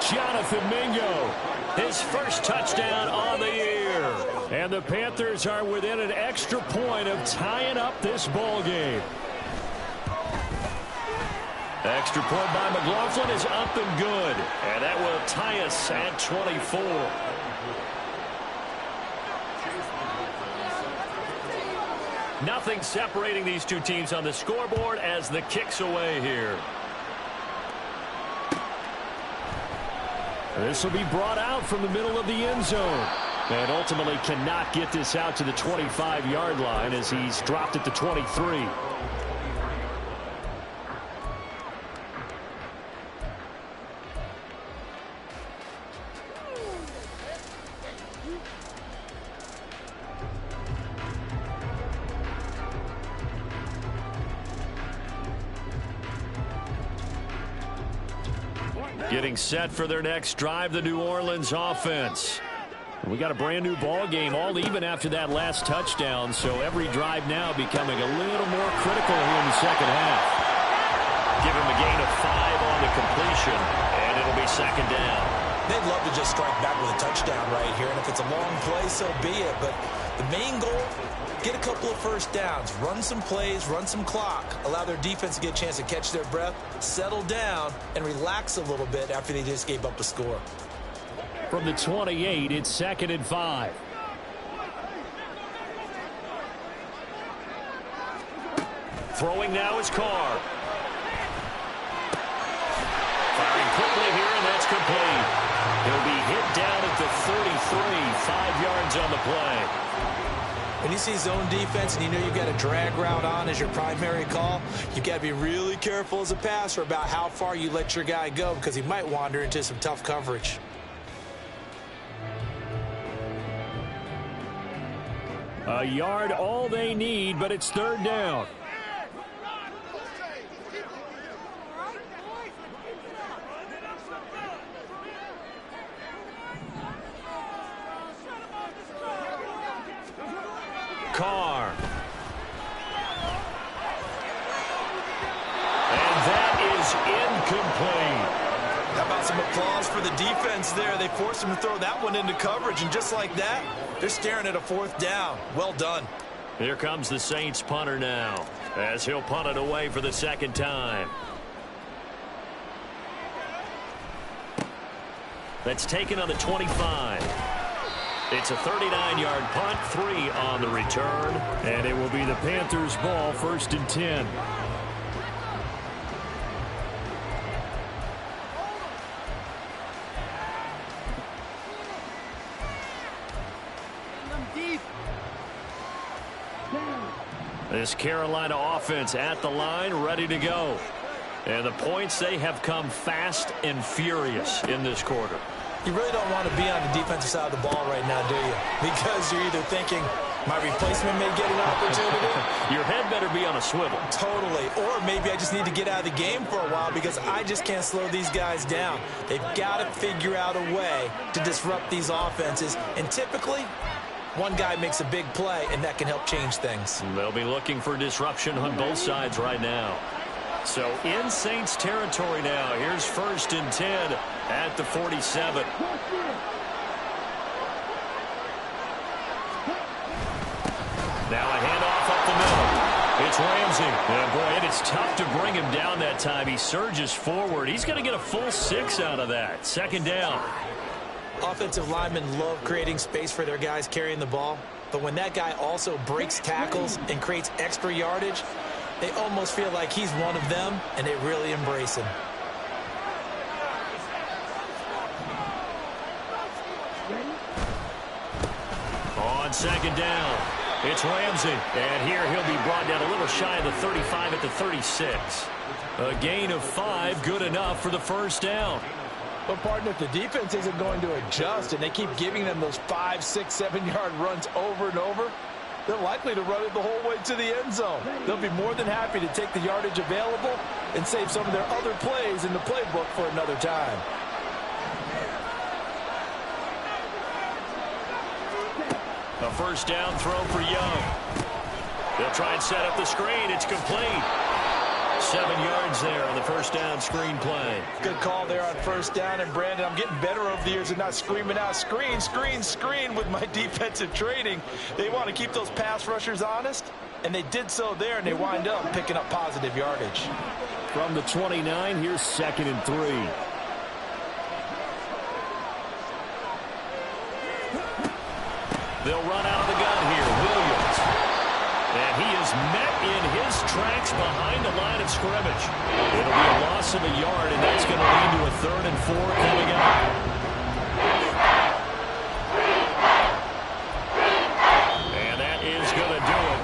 Jonathan Mingo, his first touchdown on the year. And the Panthers are within an extra point of tying up this ball game. Extra point by McLaughlin is up and good. And that will tie us at 24. Nothing separating these two teams on the scoreboard as the kick's away here. This will be brought out from the middle of the end zone. And ultimately cannot get this out to the 25-yard line as he's dropped at the 23. Getting set for their next drive, the New Orleans offense. We got a brand new ball game, all even after that last touchdown, so every drive now becoming a little more critical here in the second half. Give him a gain of 5 on the completion, and it'll be 2nd down. They'd love to just strike back with a touchdown right here, and if it's a long play, so be it. But the main goal, get a couple of first downs, run some plays, run some clock, allow their defense to get a chance to catch their breath, settle down, and relax a little bit after they just gave up a score. From the 28, it's 2nd and 5. Throwing now is Carr. Firing quickly here, and that's complete. He'll be hit down at the 33, 5 yards on the play. When you see zone defense and you know you've got a drag route on as your primary call, you've got to be really careful as a passer about how far you let your guy go because he might wander into some tough coverage. A yard all they need, but it's 3rd down. Carr. And that is incomplete. How about some applause for the defense there? They forced him to throw that one into coverage, and just like that, they're staring at a 4th down. Well done. Here comes the Saints punter now, as he'll punt it away for the 2nd time. That's taken on the 25. It's a 39-yard punt, 3 on the return. And it will be the Panthers' ball, 1st and 10. This Carolina offense at the line, ready to go. And the points, they have come fast and furious in this quarter. You really don't want to be on the defensive side of the ball right now, do you? Because you're either thinking, my replacement may get an opportunity. Your head better be on a swivel. Totally. Or maybe I just need to get out of the game for a while because I just can't slow these guys down. They've got to figure out a way to disrupt these offenses. And typically, one guy makes a big play, and that can help change things. They'll be looking for disruption on both sides right now. So in Saints territory now. Here's 1st and 10 at the 47. Now a handoff up the middle. It's Ramsey. And boy, it is tough to bring him down that time. He surges forward. He's going to get a full 6 out of that. 2nd down. Offensive linemen love creating space for their guys carrying the ball. But when that guy also breaks tackles and creates extra yardage, they almost feel like he's one of them, and they really embrace him. On 2nd down, it's Ramsey. And here he'll be brought down a little shy of the 35 at the 36. A gain of 5, good enough for the 1st down. But, partner, if the defense isn't going to adjust and they keep giving them those 5, 6, 7-yard runs over and over, they're likely to run it the whole way to the end zone. They'll be more than happy to take the yardage available and save some of their other plays in the playbook for another time. A 1st down throw for Young. They'll try and set up the screen. It's complete. 7 yards there on the 1st down screen play. Good call there on 1st down. And, Brandon, I'm getting better over the years and not screaming out screen, screen, screen with my defensive training. They want to keep those pass rushers honest, and they did so there, and they wind up picking up positive yardage. From the 29, here's 2nd and 3. They'll run out of the gun here. Williams. And he is met in his tracks behind the line of scrimmage. It'll be a loss of a yard, and that's going to lead to a 3rd and 4 coming up. And that is going to do it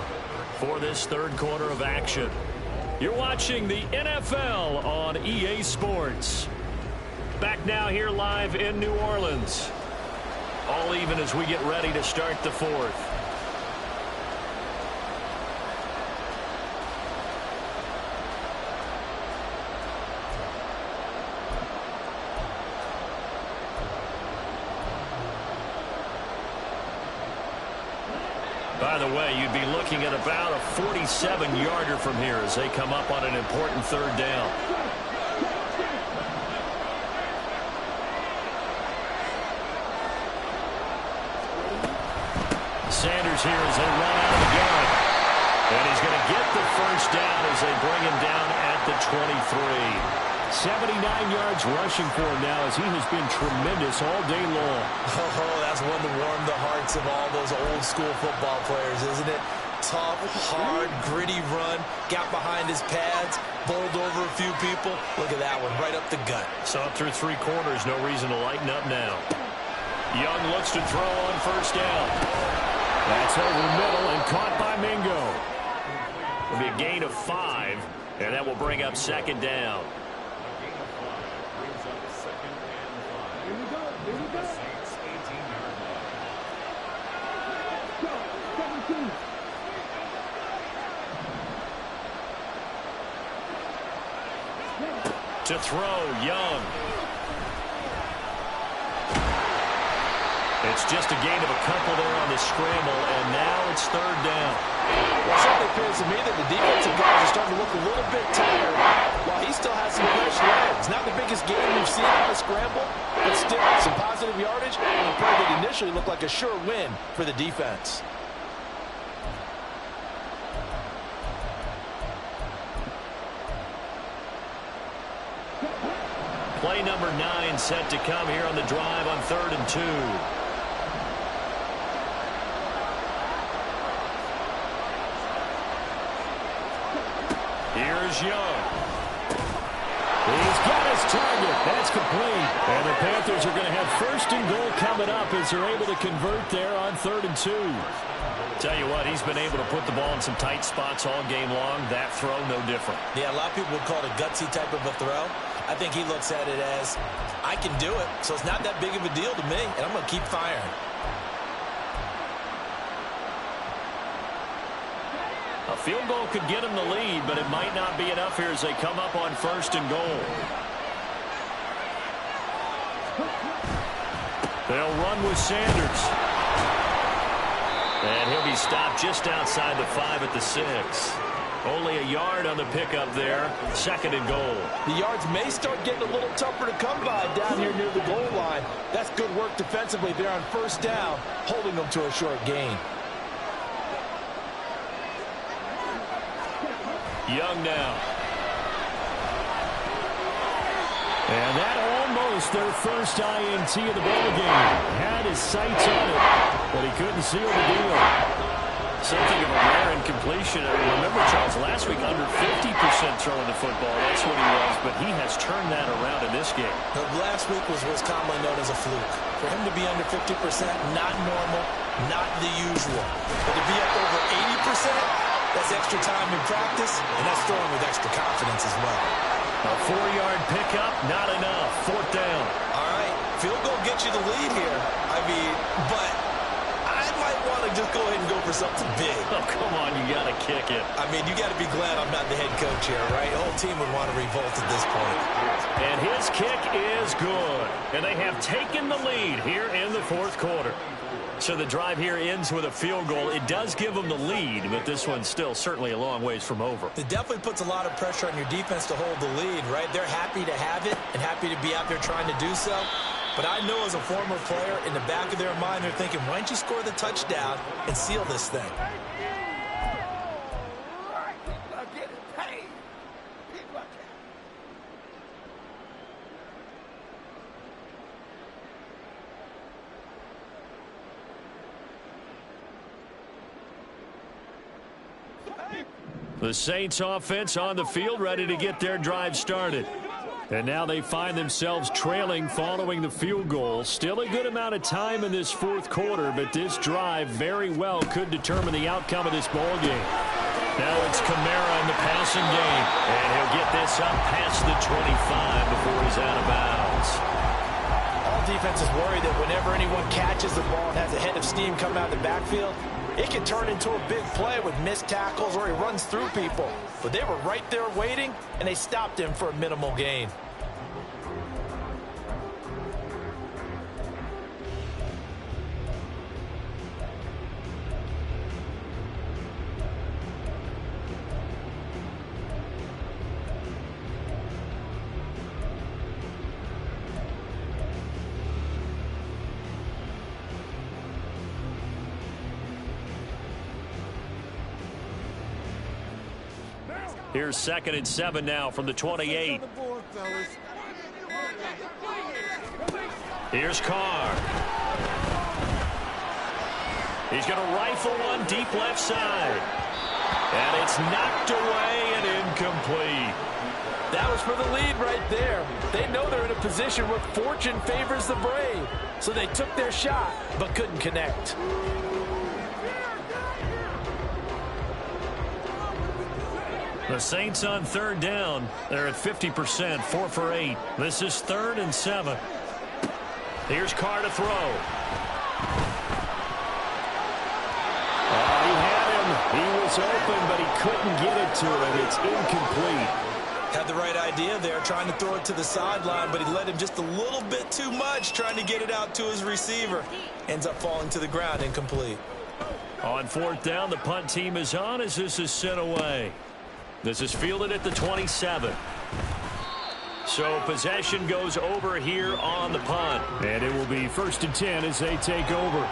for this 3rd quarter of action. You're watching the NFL on EA Sports. Back now here live in New Orleans. All even as we get ready to start the 4th. By the way, you'd be looking at about a 47-yarder from here as they come up on an important 3rd down. Sanders here as they run out of the gun. And he's going to get the 1st down as they bring him down at the 23. 79 yards rushing for him now as he has been tremendous all day long. Oh, that's one to warm the hearts of all those old school football players, isn't it? Tough, hard, gritty run, got behind his pads, bowled over a few people. Look at that one, right up the gut. Saw it through 3 corners, no reason to lighten up now. Young looks to throw on 1st down. That's over the middle and caught by Mingo. It'll be a gain of 5, and that will bring up 2nd down. To throw, Young. It's just a gain of a couple there on the scramble, and now it's 3rd down. Well, it certainly appears to me that the defensive guys are starting to look a little bit tired while he still has some fresh legs. Not the biggest game we've seen on a scramble, but still some positive yardage on a play that initially looked like a sure win for the defense. Play number 9 set to come here on the drive on 3rd and 2. Here's Young. He's got his target. That's complete. And the Panthers are going to have 1st and goal coming up as they're able to convert there on 3rd and 2. Tell you what, he's been able to put the ball in some tight spots all game long. That throw, no different. Yeah, a lot of people would call it a gutsy type of a throw. I think he looks at it as, I can do it, so it's not that big of a deal to me, and I'm going to keep firing. A field goal could get him the lead, but it might not be enough here as they come up on 1st and goal. They'll run with Sanders. And he'll be stopped just outside the 5 at the 6. Only a yard on the pickup there. 2nd and goal. The yards may start getting a little tougher to come by down here near the goal line. That's good work defensively there on 1st down, holding them to a short gain. Young now. And that almost their first INT of the ballgame. Had his sights on it, but he couldn't seal the deal. Something of a rare incompletion. I remember, Charles, last week under 50% throwing the football. That's what he was, but he has turned that around in this game. Last week was what's commonly known as a fluke. For him to be under 50%, not normal, not the usual. But to be up over 80%, that's extra time in practice, and that's throwing with extra confidence as well. A 4-yard pickup, not enough. 4th down. All right, field goal gets you the lead here. I mean, but I might want to just go ahead and go for something big. Oh, come on, you got to kick it. I mean, you got to be glad I'm not the head coach here, right? The whole team would want to revolt at this point. And his kick is good. And they have taken the lead here in the 4th quarter. So the drive here ends with a field goal. It does give them the lead, but this one's still certainly a long ways from over. It definitely puts a lot of pressure on your defense to hold the lead, right? They're happy to have it and happy to be out there trying to do so. But I know as a former player, in the back of their mind, they're thinking, why don't you score the touchdown and seal this thing? The Saints offense on the field, ready to get their drive started. And now they find themselves trailing following the field goal. Still a good amount of time in this 4th quarter, but this drive very well could determine the outcome of this ball game. Now it's Kamara in the passing game, and he'll get this up past the 25 before he's out of bounds. All defenses worry that whenever anyone catches the ball and has a head of steam coming out of the backfield, it can turn into a big play with missed tackles or he runs through people. But they were right there waiting, and they stopped him for a minimal gain. Here's 2nd and 7 now from the 28. Here's Carr. He's going to rifle one deep left side. And it's knocked away and incomplete. That was for the lead right there. They know they're in a position where fortune favors the brave. So they took their shot, but couldn't connect. The Saints on 3rd down. They're at 50%, 4 for 8. This is 3rd and 7. Here's Carr to throw. He had him. He was open, but he couldn't get it to him. It's incomplete. Had the right idea there, trying to throw it to the sideline, but he let him just a little bit too much, trying to get it out to his receiver. Ends up falling to the ground, incomplete. On 4th down, the punt team is on as this is sent away. This is fielded at the 27. So possession goes over here on the punt. And it will be 1st and 10 as they take over.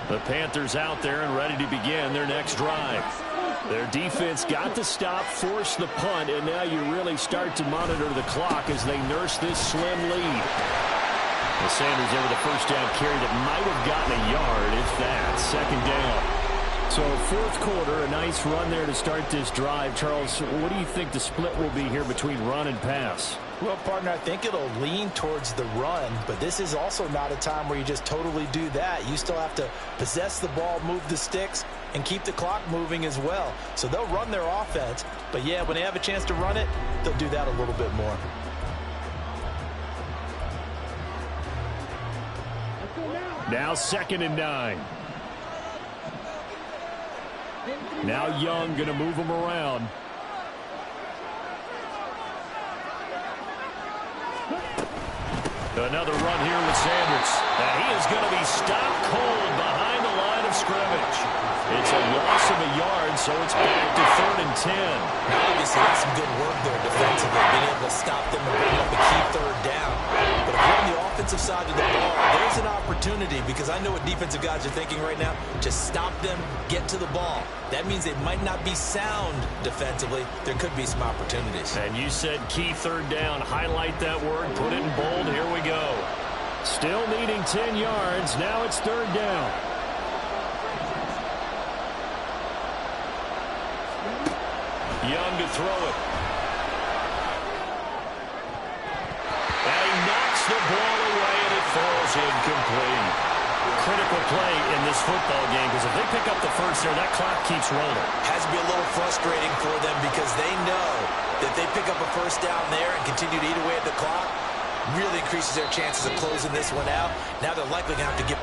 The Panthers out there and ready to begin their next drive. Their defense got the stop, forced the punt, and now you really start to monitor the clock as they nurse this slim lead. The Sanders there with a 1st down carry that might have gotten a yard, if that. 2nd down. So 4th quarter, a nice run there to start this drive. Charles, what do you think the split will be here between run and pass? Well, partner, I think it'll lean towards the run, but this is also not a time where you just totally do that. You still have to possess the ball, move the sticks, and keep the clock moving as well. So they'll run their offense, but yeah, when they have a chance to run it, they'll do that a little bit more. Now 2nd and 9. Now Young going to move them around. Another run here with Sanders. And he is going to be stopped cold behind the line of scrimmage. It's a loss of a yard, so it's back to 3rd and 10. Obviously, that's some good work there defensively, being able to stop them and bring up a key 3rd down. But if you're on the offensive side of the ball, there's an opportunity, because I know what defensive guys are thinking right now. Just stop them, get to the ball. That means they might not be sound defensively. There could be some opportunities. And you said key 3rd down. Highlight that word, put it in bold. Here we go. Still needing 10 yards. Now it's 3rd down. Young to throw it. And he knocks the ball away, and it falls incomplete. Critical play in this football game, because if they pick up the first there, that clock keeps rolling. Has to be a little frustrating for them, because they know that they pick up a first down there and continue to eat away at the clock, really increases their chances of closing this one out. Now they're likely going to have to get...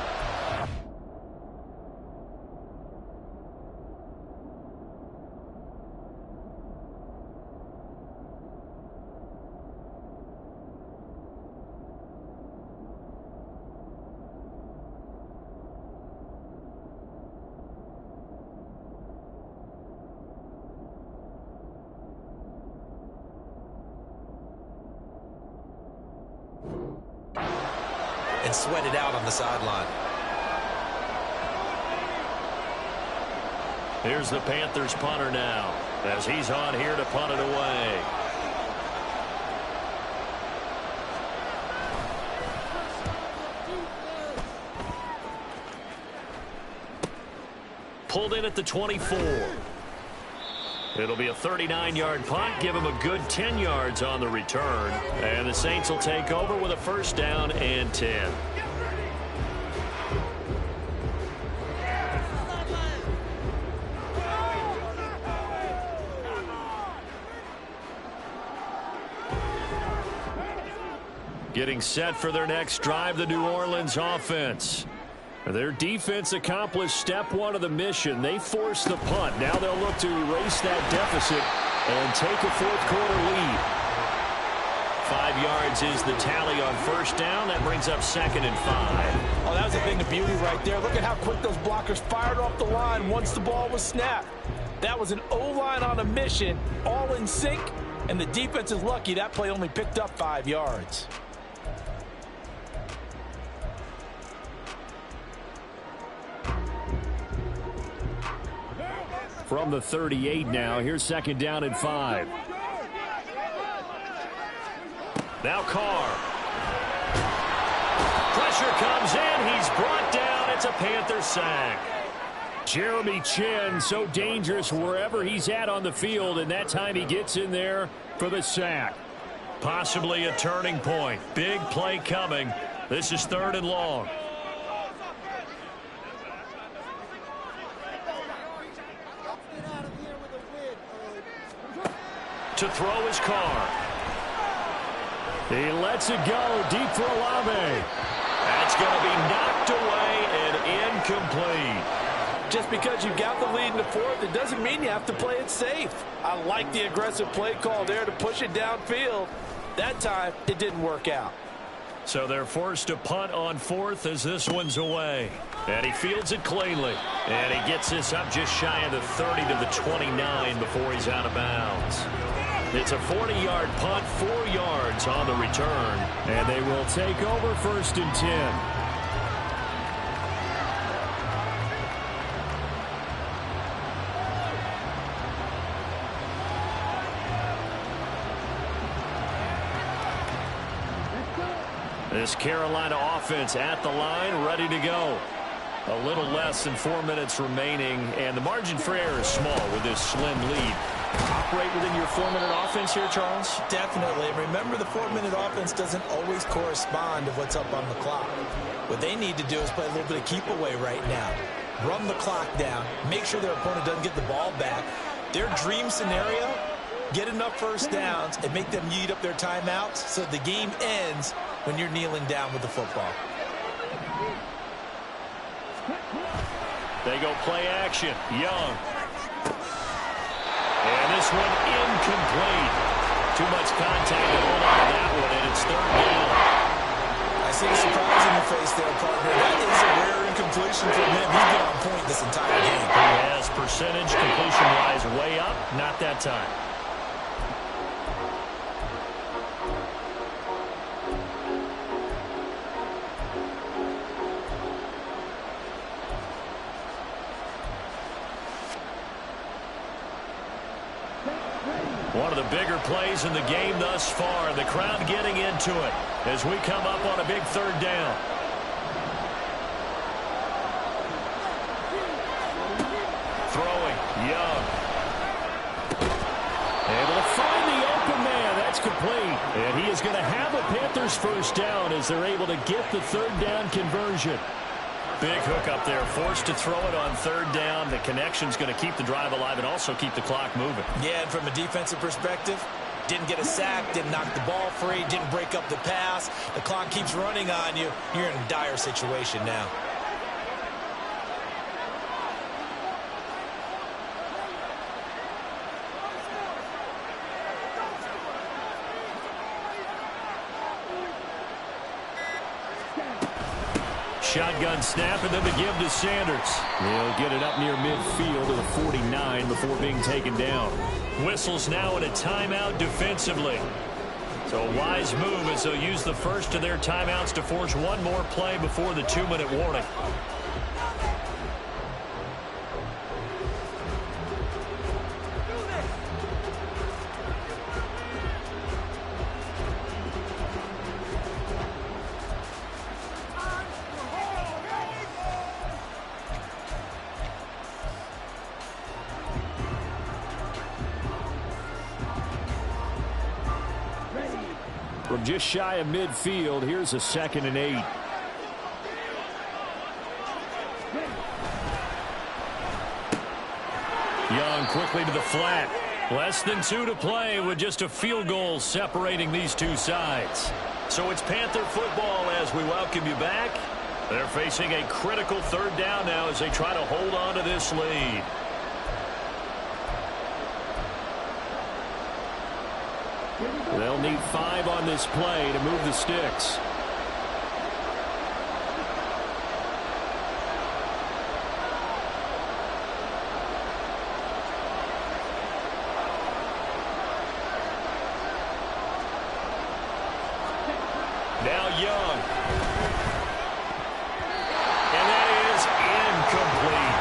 and sweat it out on the sideline. Here's the Panthers punter now, as he's on here to punt it away. Pulled in at the 24. It'll be a 39-yard punt, give him a good 10 yards on the return. And the Saints will take over with a 1st down and 10. Getting set for their next drive, the New Orleans offense. Their defense accomplished step 1 of the mission. They forced the punt. Now they'll look to erase that deficit and take a 4th quarter lead. 5 yards is the tally on 1st down. That brings up 2nd and 5. Oh, that was a thing of beauty right there. Look at how quick those blockers fired off the line once the ball was snapped. That was an O-line on a mission, all in sync, and the defense is lucky that play only picked up 5 yards. From the 38 now, here's 2nd down and 5. Now Carr. Pressure comes in. He's brought down. It's a Panther sack. Jeremy Chinn, so dangerous wherever he's at on the field, and that time he gets in there for the sack. Possibly a turning point. Big play coming. This is 3rd and long. To throw his Carr. He lets it go deep for Olave. That's going to be knocked away and incomplete. Just because you got the lead in the 4th, it doesn't mean you have to play it safe. I like the aggressive play call there to push it downfield. That time, it didn't work out. So they're forced to punt on 4th as this one's away. And he fields it cleanly. And he gets this up just shy of the 30 to the 29 before he's out of bounds. It's a 40-yard punt, 4 yards on the return. And they will take over 1st and 10. This Carolina offense at the line, ready to go. A little less than 4 minutes remaining, and the margin for error is small with this slim lead. Operate within your 4-minute offense here, Charles? Definitely. And remember, the 4-minute offense doesn't always correspond to what's up on the clock. What they need to do is play a little bit of keep away right now. Run the clock down. Make sure their opponent doesn't get the ball back. Their dream scenario, get enough first downs and make them eat up their timeouts so the game ends when you're kneeling down with the football. They go play action. Young. And this one incomplete. Too much contact to hold on to that one, and it's 3rd down. see the surprise in your face there, partner. That is a rare incompletion from him. He's been on point this entire game. He has percentage completion-wise way up. Not that time. One of the bigger plays in the game thus far. The crowd getting into it as we come up on a big third down. Throwing, Young. Able to find the open man. That's complete. And he is going to have a Panthers first down as they're able to get the third down conversion. Big hook up there, forced to throw it on third down. The connection's going to keep the drive alive and also keep the clock moving. Yeah, and from a defensive perspective, didn't get a sack, didn't knock the ball free, didn't break up the pass. The clock keeps running on you. You're in a dire situation now. Shotgun snap and then the give to Sanders. He'll get it up near midfield to the 49 before being taken down. Whistles now in a timeout defensively. So a wise move as they'll use the first of their timeouts to force one more play before the 2-minute warning. From just shy of midfield, here's a 2nd and 8. Young quickly to the flat. Less than 2 to play with just a field goal separating these two sides. So it's Panther football as we welcome you back. They're facing a critical third down now as they try to hold on to this lead. They'll need 5 on this play to move the sticks. Now Young. And that is incomplete.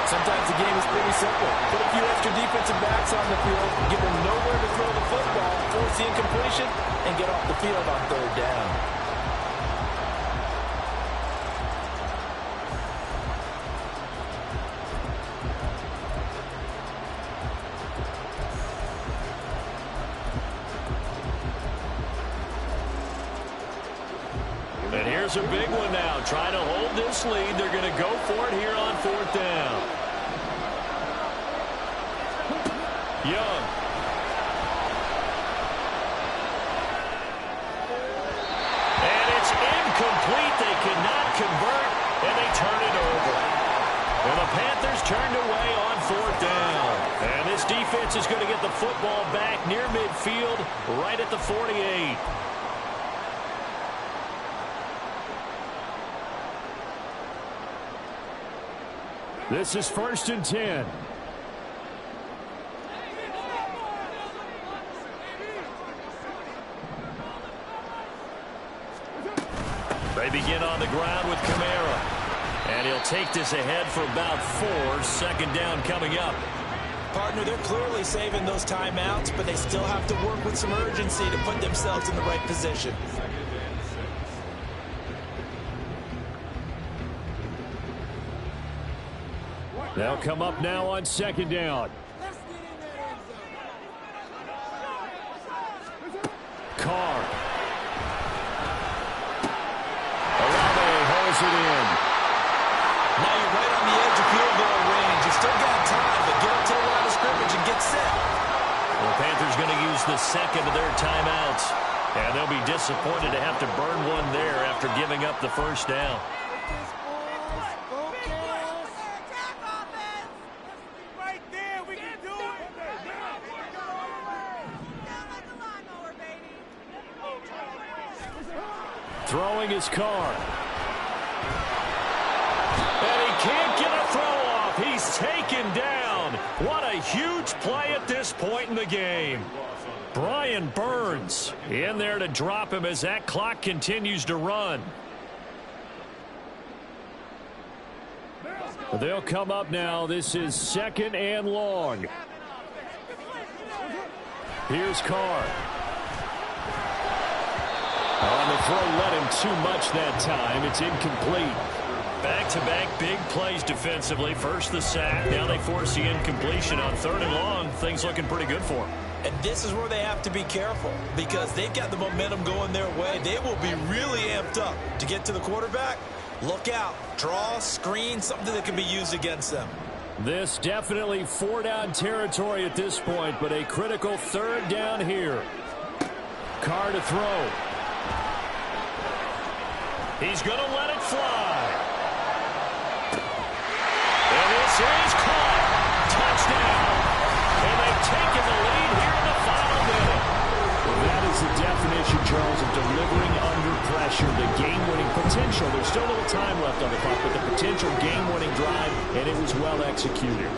Sometimes the game is pretty simple. Put a few extra defensive backs on the field, give them nowhere to throw the football, force the incompletion, and get off the field on third down. And here's a big one now. Trying to hold this lead. They're going to go for it here on 4th down. Young. And it's incomplete. They cannot convert, and they turn it over. And the Panthers turned away on 4th down. And this defense is going to get the football back near midfield, right at the 48. This is 1st and 10. They begin on the ground with Kamara. And he'll take this ahead for about 4. 2nd down coming up. Partner, they're clearly saving those timeouts, but they still have to work with some urgency to put themselves in the right position. They'll come up now on 2nd down. Carr. Olave holds it in. Now you're right on the edge of field goal range. You still got time, but get up to the line of scrimmage and get set. The Panthers going to use the 2nd of their timeouts. And they'll be disappointed to have to burn one there after giving up the 1st down. Throwing his car. And he can't get a throw off. He's taken down. What a huge play at this point in the game. Brian Burns in there to drop him as that clock continues to run. They'll come up now. This is 2nd and long. Here's Carr. On the throw, let him too much that time. It's incomplete. Back-to-back big plays defensively. First the sack. Now they force the incompletion on 3rd and long. Things looking pretty good for them. And this is where they have to be careful because they've got the momentum going their way. They will be really amped up to get to the quarterback. Look out. Draw, screen, something that can be used against them. This definitely 4-down territory at this point, but a critical 3rd down here. Carr to throw. He's going to let it fly. And this is caught. Touchdown. And they've taken the lead here in the final minute. Well, that is the definition, Charles, of delivering under pressure. The game-winning potential. There's still a little time left on the clock, but the potential game-winning drive, and it was well executed.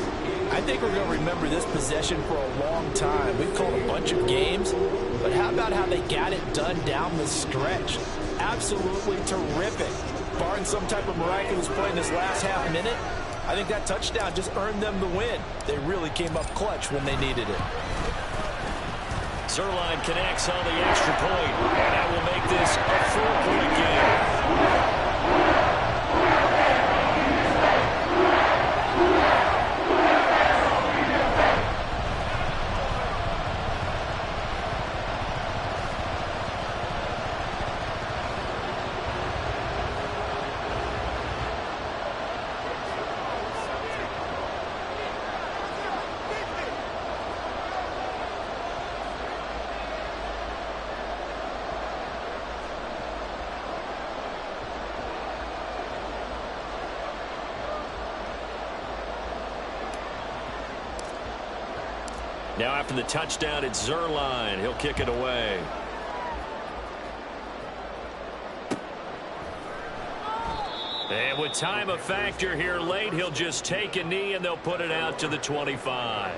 I think we're going to remember this possession for a long time. We've called a bunch of games, but how about how they got it done down the stretch? Absolutely terrific. Barring some type of miraculous play in this last half minute, I think that touchdown just earned them the win. They really came up clutch when they needed it. Zerline connects on the extra point, and that will make this a 4-point game. Now after the touchdown, it's Zerline. He'll kick it away. And with time a factor here late, he'll just take a knee and they'll put it out to the 25.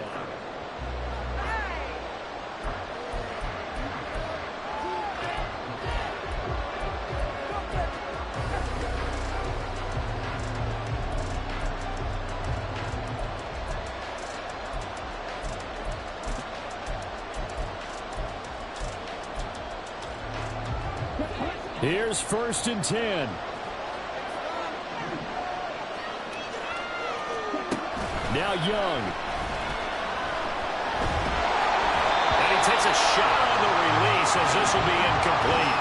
Here's 1st and 10. Now Young. And he takes a shot on the release as this will be incomplete.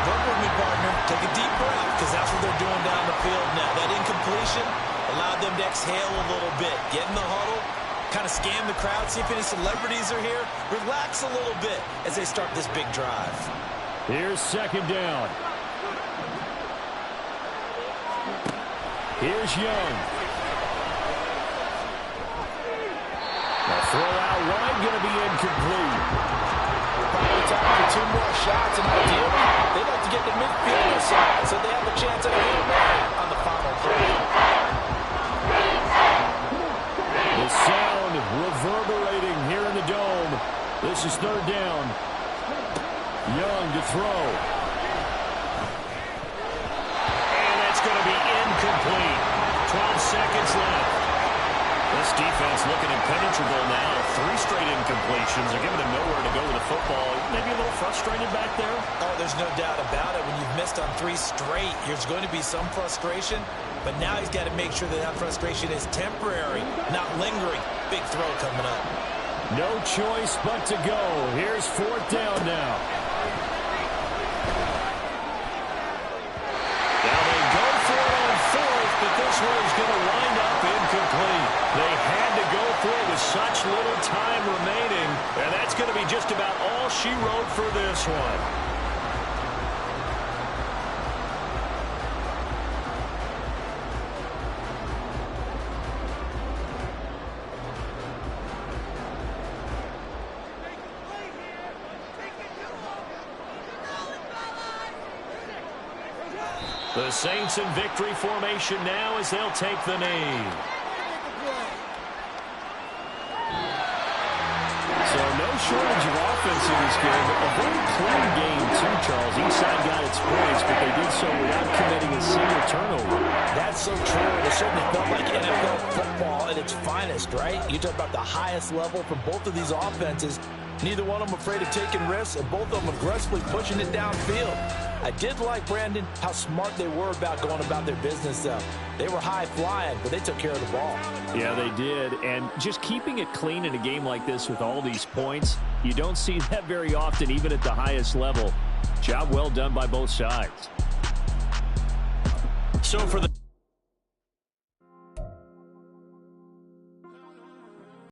Work with me, partner. Take a deep breath because that's what they're doing down the field now. That incompletion allowed them to exhale a little bit. Get in the huddle, kind of scan the crowd, see if any celebrities are here. Relax a little bit as they start this big drive. Here's 2nd down. Here's Young. The throw out wide going to be incomplete. Probably time for 2 more shots, and ideally, they'd like to get the midfield side so they have a chance at a Hail Mary on the final play. The sound reverberating here in the dome. This is 3rd down. Young to throw. And that's going to be incomplete. 12 seconds left. This defense looking impenetrable now. 3 straight incompletions. They're giving him nowhere to go with the football. Maybe a little frustrated back there. Oh, there's no doubt about it. When you've missed on 3 straight, there's going to be some frustration. But now he's got to make sure that that frustration is temporary, not lingering. Big throw coming up. No choice but to go. Here's 4th down now. Now they go for it on 4th, but this one is going to wind up incomplete. They had to go for it with such little time remaining, and that's going to be just about all she wrote for this one. The Saints in victory formation now as they'll take the knee. So no shortage of offense in this game. A very clean game, too, Charles. Each side got its points, but they did so without committing a single turnover. That's so true. It certainly felt like NFL football at its finest, right? You talk about the highest level from both of these offenses. Neither one of them afraid of taking risks, and both of them aggressively pushing it downfield. I did like, Brandon, how smart they were about going about their business, though. They were high-flying, but they took care of the ball. Yeah, they did. And just keeping it clean in a game like this with all these points, you don't see that very often, even at the highest level. Job well done by both sides. So for the